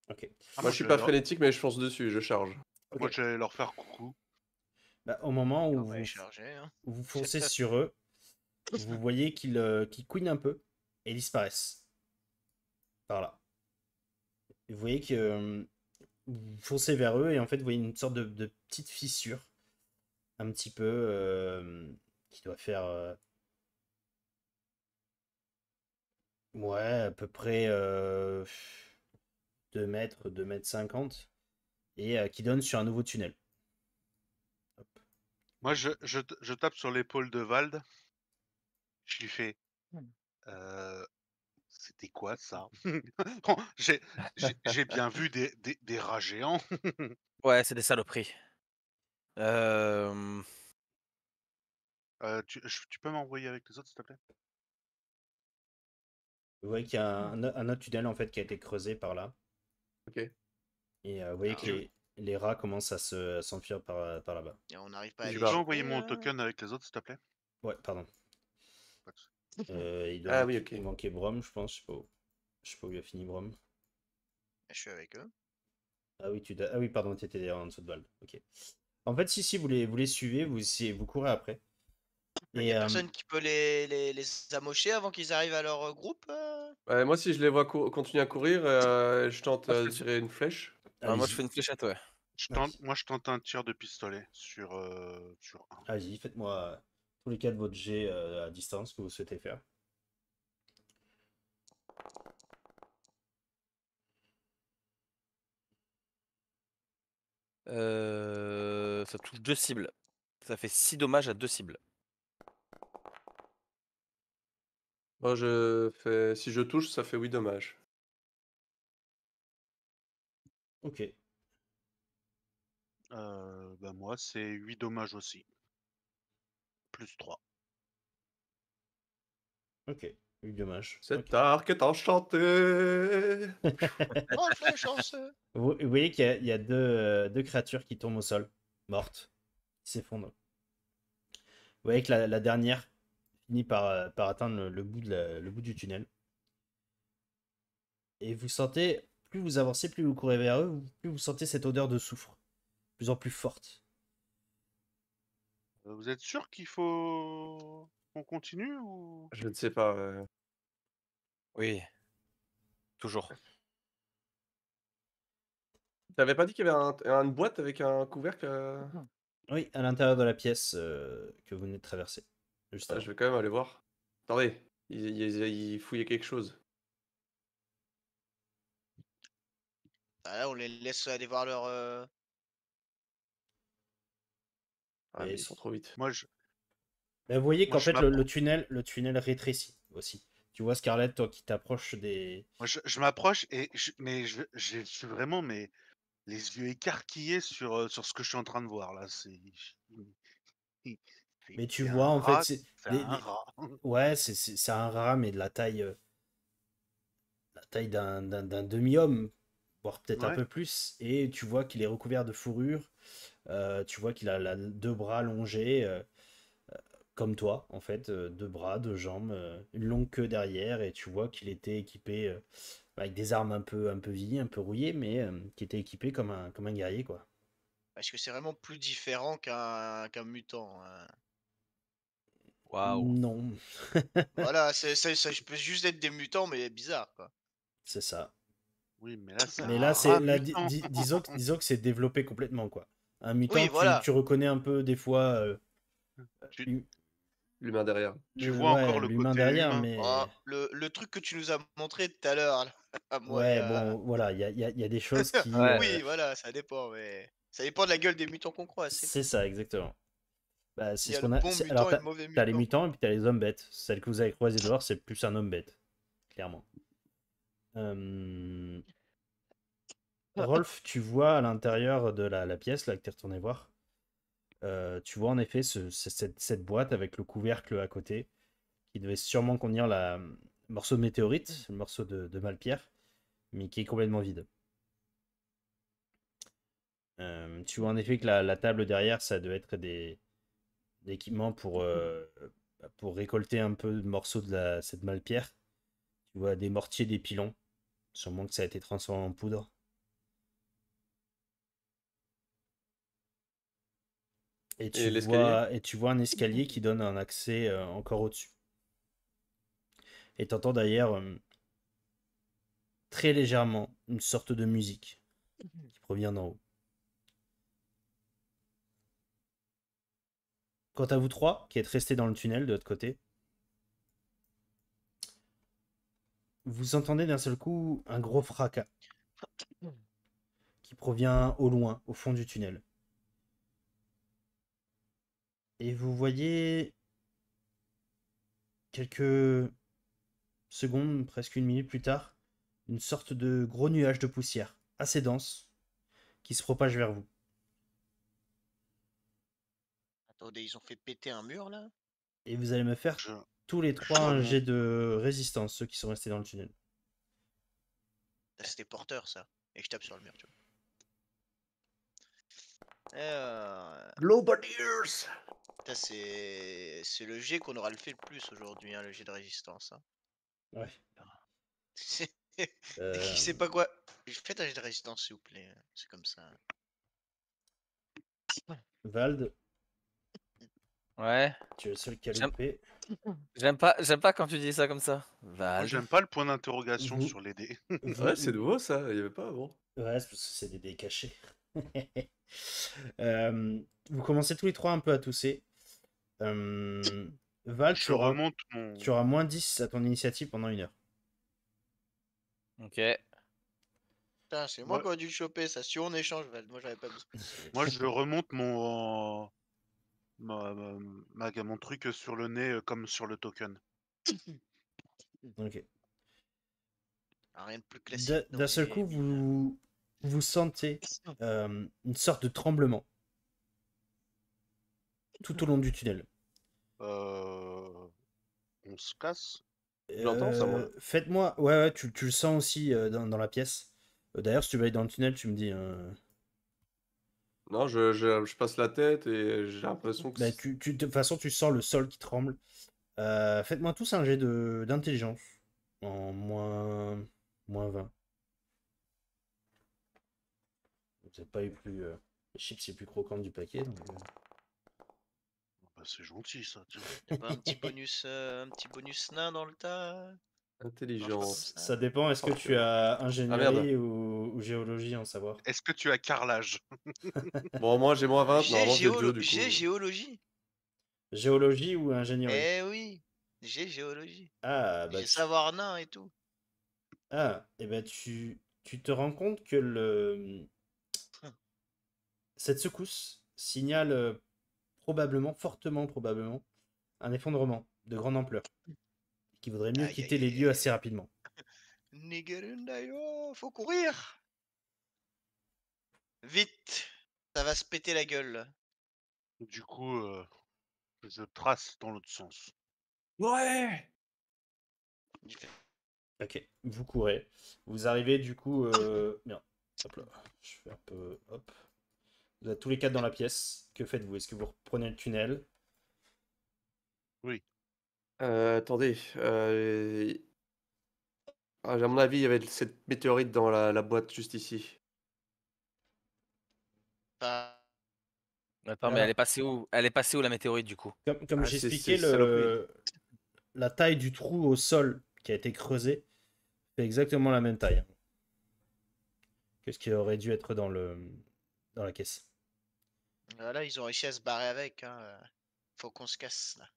Ok. Moi, je suis pas frénétique, mais je fonce dessus, je charge. Moi j'allais leur faire coucou. Bah, au moment où On va les charger, hein. vous foncez sur eux, vous voyez qu'ils couinent un peu et disparaissent. Par là. Et vous voyez que vous foncez vers eux et en fait vous voyez une sorte de petite fissure. Un petit peu qui doit faire ouais, à peu près 2 mètres, 2 mètres 50 et qui donne sur un nouveau tunnel. Hop. Moi je tape sur l'épaule de Vald. Je lui fais c'était quoi ça? J'ai bien vu des rats géants. Ouais, c'est des saloperies. Tu peux m'envoyer avec les autres, s'il te plaît? Vous voyez qu'il y a un autre tunnel en fait qui a été creusé par là. Ok. Et vous voyez que les rats commencent à s'enfuir par là-bas. Et on n'arrive pas à Tu les peux Tu peux choper, envoyer mon token avec les autres, s'il te plaît? Ouais, pardon. Pas de souci. Il doit Ah manquer, oui, ok. il manquait Brom, je pense. Je sais pas où il a fini Brom. Je suis avec eux. Ah oui, pardon, tu étais en dessous de balle. Ok. En fait, si vous les suivez, vous courez après. Il y a personne qui peut les amocher avant qu'ils arrivent à leur groupe? Ouais, moi, si je les vois continuer à courir, je tente de tirer une flèche. moi, je fais une fléchette, ouais. Moi je tente un tir de pistolet sur un. Allez-y, faites-moi tous les 4 votre jet à distance que vous souhaitez faire. Ça touche 2 cibles. Ça fait 6 dommages à 2 cibles. Moi, si je touche, ça fait 8 dommages. Ok. Bah moi c'est 8 dommages aussi. Plus 3. Ok. 8 dommages. Cet arc est enchanté. Oh, le chanceux! Vous voyez qu'il y a deux créatures qui tombent au sol, mortes, qui s'effondrent. Vous voyez que la dernière finit par atteindre le bout du tunnel. Et vous sentez plus vous avancez, plus vous courez vers eux, plus vous sentez cette odeur de soufre, de plus en plus forte. Vous êtes sûr qu'il faut qu'on continue ou... Je ne sais pas. Oui, toujours. T'avais pas dit qu'il y avait une boîte avec un couvercle Oui, à l'intérieur de la pièce que vous venez de traverser. Juste Ah, avant. je vais quand même aller voir. Attendez, il fouillait quelque chose. Ah, là, on les laisse aller voir leur. Ah, Et mais ils sont trop vite. Moi, je... Ben, vous voyez Moi, qu'en je fait, m'appro- le tunnel rétrécit aussi. Tu vois Scarlett, toi qui t'approches des... Moi, je m'approche et je suis vraiment mais les yeux écarquillés sur ce que je suis en train de voir là. Mais tu C'est vois, un en fait, rat, c'est... c'est un rat. Ouais, c'est un rat, mais de la taille d'un demi-homme, voire peut-être un Ouais. peu plus. Et tu vois qu'il est recouvert de fourrure. Tu vois qu'il a deux bras longés, comme toi, en fait. Deux bras, deux jambes, une longue queue derrière. Et tu vois qu'il était équipé avec des armes un peu vieillies, un peu rouillées, mais qui était équipé comme un guerrier, quoi. Est-ce que c'est vraiment plus différent qu'un mutant, hein? Waouh. Non, Voilà, ça peut juste être des mutants, mais bizarre, quoi. c'est ça. Oui, mais là, c'est Mais un là, rat là, mutant. disons que c'est développé complètement, quoi. Un Oui, mutant, voilà. tu reconnais un peu des fois Tu, L'humain derrière. tu vois encore ouais, le l'humain côté derrière, humain. Oh, mais le truc que tu nous as montré tout à l'heure, là, à moi, il y ouais, a. bon, voilà, il y a des choses qui... Ouais. Oui, voilà, ça dépend, mais. Ça dépend de la gueule des mutants qu'on croise, c'est c'est tout. ça, exactement. Bah, Il c'est y ce a le qu'on a... bon Alors, mutant et le mauvais t'as les mutant. mutants et puis t'as les hommes bêtes. Celle que vous avez croisée dehors, c'est plus un homme bête, clairement. Euh, Rolf, tu vois à l'intérieur de la pièce, là, que t'es retourné voir, tu vois en effet cette boîte avec le couvercle à côté, qui devait sûrement contenir le morceau de météorite, le morceau de Malpierre, mais qui est complètement vide. Tu vois en effet que la table derrière, ça doit être des équipements pour récolter un peu de morceaux de cette Malpierre. Tu vois des mortiers, des pilons, sûrement que ça a été transformé en poudre. Et l'escalier? Et tu vois un escalier qui donne un accès encore au-dessus. Et t'entends d'ailleurs très légèrement une sorte de musique qui provient d'en haut. Quant à vous trois, qui êtes restés dans le tunnel de l'autre côté, vous entendez d'un seul coup un gros fracas qui provient au loin, au fond du tunnel. Et vous voyez quelques secondes, presque une minute plus tard, une sorte de gros nuage de poussière, assez dense, qui se propage vers vous. Attendez, ils ont fait péter un mur, là? Et vous allez me faire Je, tous les je trois un remonte. jet de résistance, ceux qui sont restés dans le tunnel. Ah, c'était porteur, ça. Et je tape sur le mur, tu vois. Globadiers! Putain, c'est le jet qu'on aura le fait le plus aujourd'hui, hein, le jet de résistance, hein. Ouais. C'est- Euh, Qui sait pas quoi. Faites un jet de résistance, s'il vous plaît. C'est comme ça. Vald, Ouais. tu es le seul qui a J'aime loupé. j'aime pas quand tu dis ça comme ça. Moi, Vald. j'aime pas le point d'interrogation Vous, sur les dés. Ouais, c'est vous, nouveau ça, il y avait pas avant. ouais, c'est parce que c'est des dés cachés. Vous commencez tous les trois un peu à tousser. Val, Je remonte tu mon. auras moins 10 à ton initiative pendant 1 heure. Ok. Putain, c'est moi Moi, qui aurais dû le choper, ça. Si on échange, Val, moi j'avais pas besoin. moi, je remonte mon truc sur le nez comme sur le token. Ok. Rien de plus classique dans D'un seul les coup, mines. vous sentez une sorte de tremblement tout au long du tunnel. On se casse. J'entends ça, moi. Faites-moi. Ouais, ouais, tu le sens aussi dans la pièce. D'ailleurs, si tu veux aller dans le tunnel, tu me dis. Non, je passe la tête et j'ai l'impression que Bah, de toute façon, tu sens le sol qui tremble. Faites-moi tous un jet d'intelligence. En moins 20. Vous n'avez pas eu plus. Les chips, c'est plus croquant du paquet. Donc, Bah, c'est gentil ça. Tiens. Y a pas un petit bonus nain dans le tas. Intelligence. ça dépend. Est-ce que tu as ingénierie ou géologie en savoir? Est-ce que tu as carrelage? Bon, moi j'ai moins 20, normalement j'ai le 2 du coup. J'ai géologie. Géologie ou ingénierie? Eh oui, j'ai géologie. Ah, bah J'ai savoir nain et tout. Ah, et ben tu te rends compte que cette secousse signale probablement, fortement probablement, un effondrement de grande ampleur qui vaudrait mieux Aïe, quitter aïe, les aïe, lieux aïe. assez rapidement. Nigerundayo, faut courir. Vite, ça va se péter la gueule. Là. Du coup, je trace dans l'autre sens. Ouais. Ok, vous courez. Vous arrivez du coup. Bien. Hop là. Je fais un peu. Hop. Vous êtes tous les 4 dans la pièce. Que faites-vous? Est-ce que vous reprenez le tunnel? Oui. Attendez. À mon avis, il y avait cette météorite dans la boîte juste ici. Pas- Attends, mais Alors- elle est passée où la météorite du coup? Comme Ah, j'expliquais, c'est saloperie. la taille du trou au sol qui a été creusé fait exactement la même taille que ce qui aurait dû être dans la caisse. Voilà, ils ont réussi à se barrer avec. Hein. Faut qu'on se casse là.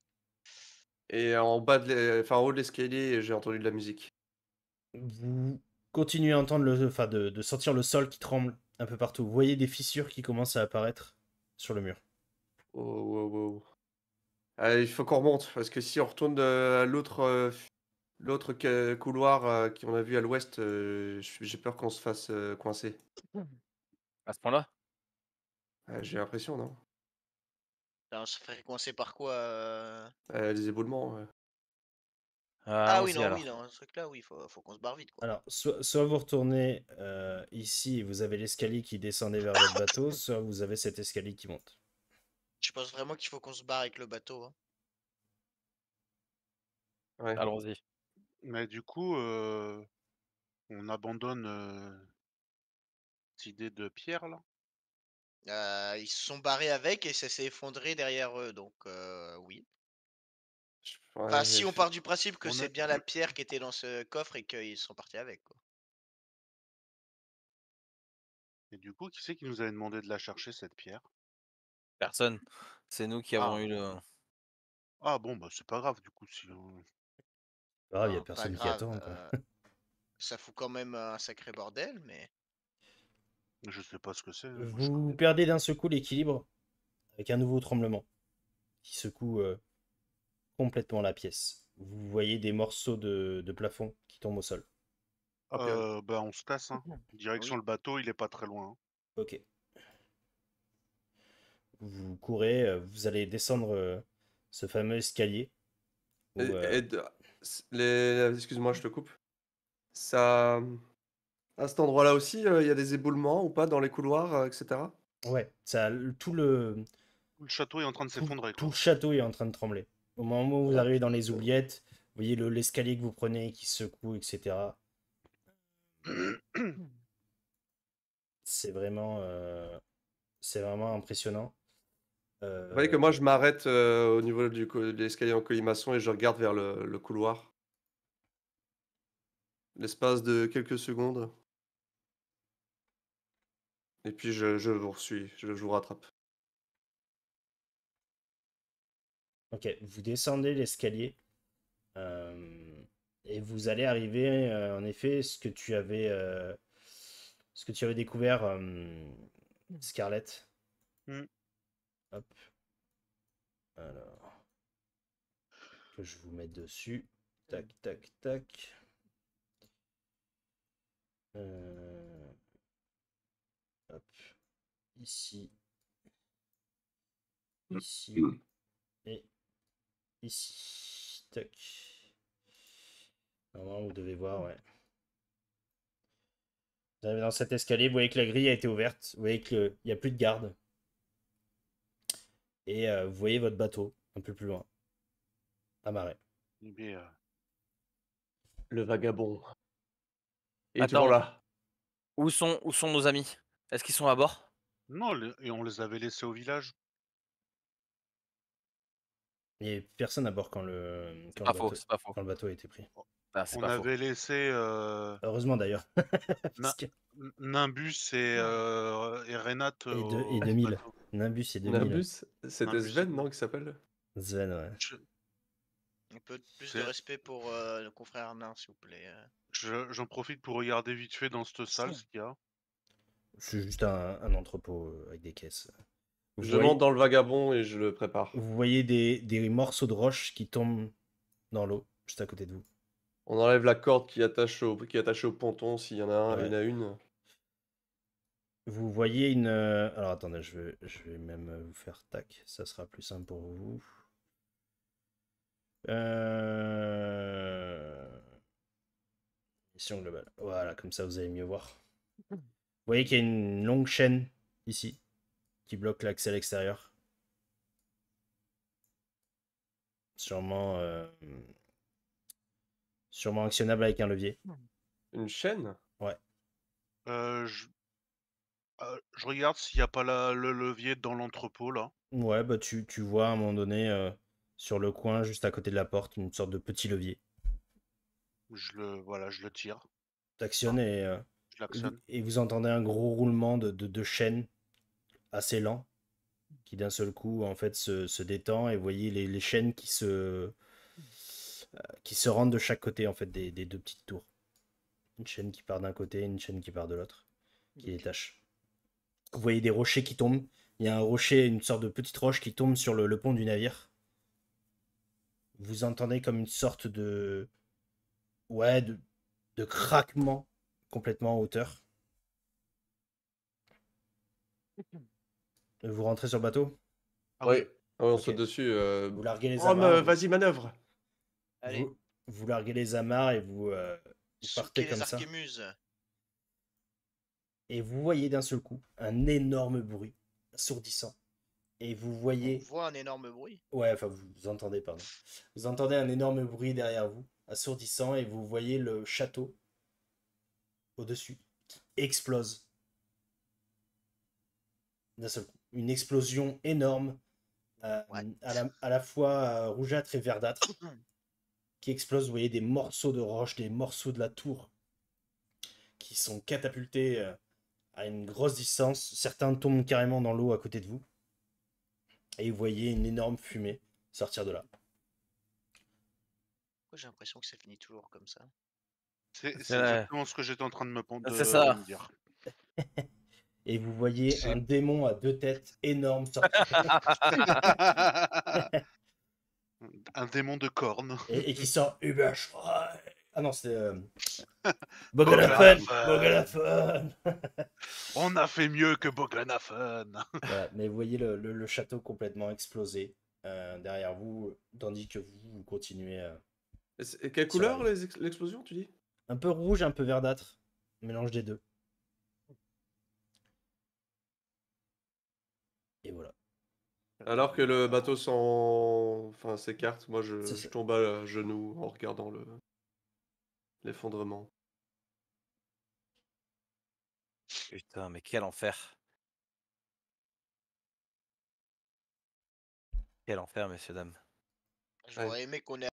Et en bas en haut de l'escalier, j'ai entendu de la musique. Vous continuez à entendre de sentir le sol qui tremble un peu partout. Vous voyez des fissures qui commencent à apparaître sur le mur. Oh, oh, oh. Allez, il faut qu'on remonte, parce que si on retourne à l'autre couloir qu'on a vu à l'ouest, j'ai peur qu'on se fasse coincer. À ce point-là? J'ai l'impression, non? On se ferait coincer par quoi Les éboulements. Ah oui, Allons-y non, alors. oui, dans ce truc-là, oui, faut qu'on se barre vite. Quoi. Alors, soit vous retournez ici et vous avez l'escalier qui descendait vers votre bateau, soit vous avez cet escalier qui monte. Je pense vraiment qu'il faut qu'on se barre avec le bateau. Hein. Ouais. Allons-y. Mais du coup, on abandonne cette idée de pierre là. Ils se sont barrés avec et ça s'est effondré derrière eux, donc oui. Enfin, si on part du principe que On c'est a- bien la pierre qui était dans ce coffre et qu'ils sont partis avec. Quoi. Et du coup, qui c'est qui nous avait demandé de la chercher cette pierre? Personne. C'est nous qui avons eu le. Ah bon, bah c'est pas grave du coup si Ah, il n'y a Enfin, pas personne qui grave. attend. Quoi. Ça fout quand même un sacré bordel, mais. je sais pas ce que c'est. Moi, je Vous connais pas. perdez d'un secours l'équilibre avec un nouveau tremblement qui secoue complètement la pièce. Vous voyez des morceaux de plafond qui tombent au sol. Bah on se casse, hein. Direction Oui. le bateau, il est pas très loin. Hein. Ok. Vous courez, vous allez descendre ce fameux escalier. où, Excuse-moi, je te coupe. Ça, à cet endroit-là aussi, il y a des éboulements ou pas dans les couloirs, etc. Ouais, Tout le château est en train de s'effondrer. tout le château est en train de trembler. Au moment où vous Oh, arrivez dans les oubliettes, vous voyez l'escalier que vous prenez qui secoue, etc. C'est vraiment impressionnant. Vous voyez que moi, je m'arrête au niveau de l'escalier en colimaçon et je regarde vers le couloir. L'espace de quelques secondes. Et puis je vous suis, je vous rattrape. Ok, vous descendez l'escalier et vous allez arriver en effet ce que tu avais découvert, Scarlett. Mm. Hop. Alors que je vous mette dessus. Tac, tac, tac. Hop. Ici. Ici. Et ici. Tac. Normalement, vous devez voir, ouais. Vous arrivez dans cet escalier, vous voyez que la grille a été ouverte. Vous voyez qu'il n'y a plus de garde. Et vous voyez votre bateau un peu plus loin. Amarré. Mais, Le vagabond. Et Attends. toujours là. Où sont nos amis? Est-ce qu'ils sont à bord? Non, et on les avait laissés au village. Il n'y avait personne à bord quand le, C'est quand pas le faux, bateau, c'est pas faux. quand le bateau a été pris. Ah, c'est On pas faux. avait laissé Heureusement d'ailleurs. Na- Parce que- Nimbus et Renat et au 2000. bateau. Nimbus et 2000. Nimbus, c'était Nimbus et Sven, 2000. non, qui s'appelle? Sven, ouais. Un peu plus de C'est- respect pour le confrère nain, s'il vous plaît. J'en profite pour regarder vite fait dans cette salle ce qu'il y a. C'est juste un entrepôt avec des caisses. Vous Je voyez, monte dans le vagabond et je le prépare. vous voyez des morceaux de roche qui tombent dans l'eau, juste à côté de vous. On enlève la corde qui est attachée au ponton s'il y en a Ouais. une. Vous voyez une... Alors attendez, je vais même vous faire tac, ça sera plus simple pour vous. Mission globale. Voilà, comme ça vous allez mieux voir. Vous voyez qu'il y a une longue chaîne ici qui bloque l'accès à l'extérieur. Sûrement actionnable avec un levier. Une chaîne? Ouais. Je regarde s'il n'y a pas le levier dans l'entrepôt là. Ouais, bah tu vois à un moment donné sur le coin, juste à côté de la porte, une sorte de petit levier. Je le tire. T'actionnes Je l'actionne. et vous entendez un gros roulement de chaîne assez lent qui d'un seul coup en fait se détend et vous voyez les chaînes qui se rendent de chaque côté en fait des deux petites tours. Une chaîne qui part d'un côté, une chaîne qui part de l'autre, qui détache. Vous voyez des rochers qui tombent. Il y a un rocher, une sorte de petite roche qui tombe sur le pont du navire. Vous entendez comme une sorte de... Ouais, de craquement complètement en hauteur. Vous rentrez sur le bateau? Ah Oui. oui. Ah ouais, on Ok. saute dessus. Vous larguez les Rome, amarres. vas-y, manœuvre. Allez, Vous larguez les amarres et vous partez souquez comme les ça. arquémuses. Et vous voyez d'un seul coup un énorme bruit assourdissant. Et vous On voyez... voit un énorme bruit. Ouais, enfin vous entendez, pardon. Vous entendez un énorme bruit derrière vous, assourdissant, et vous voyez le château au-dessus qui explose d'un seul coup. Une explosion énorme, What? à la fois rougeâtre et verdâtre, qui explose. Vous voyez des morceaux de roche, des morceaux de la tour qui sont catapultés à une grosse distance. Certains tombent carrément dans l'eau à côté de vous. Et vous voyez une énorme fumée sortir de là. Pourquoi j'ai l'impression que ça finit toujours comme ça? C'est C'est la- exactement ce que j'étais en train de C'est ça. me dire. Et vous voyez C'est- un démon à deux têtes énorme sortir. Un démon de cornes. et qui sort Überschrei. Ah non, c'est Boganafen. Boganafen. On a fait mieux que Boganafen. Voilà, mais vous voyez le château complètement explosé derrière vous, tandis que vous continuez Et quelle Sur couleur la l'explosion, tu dis? un peu rouge, un peu verdâtre, mélange des deux. Et voilà. Alors que le bateau s'écarte, moi C'est je ça. tombe à genoux en regardant l'effondrement. Putain, mais quel enfer. Quel enfer, messieurs, dames. J'aurais aimé qu'on ait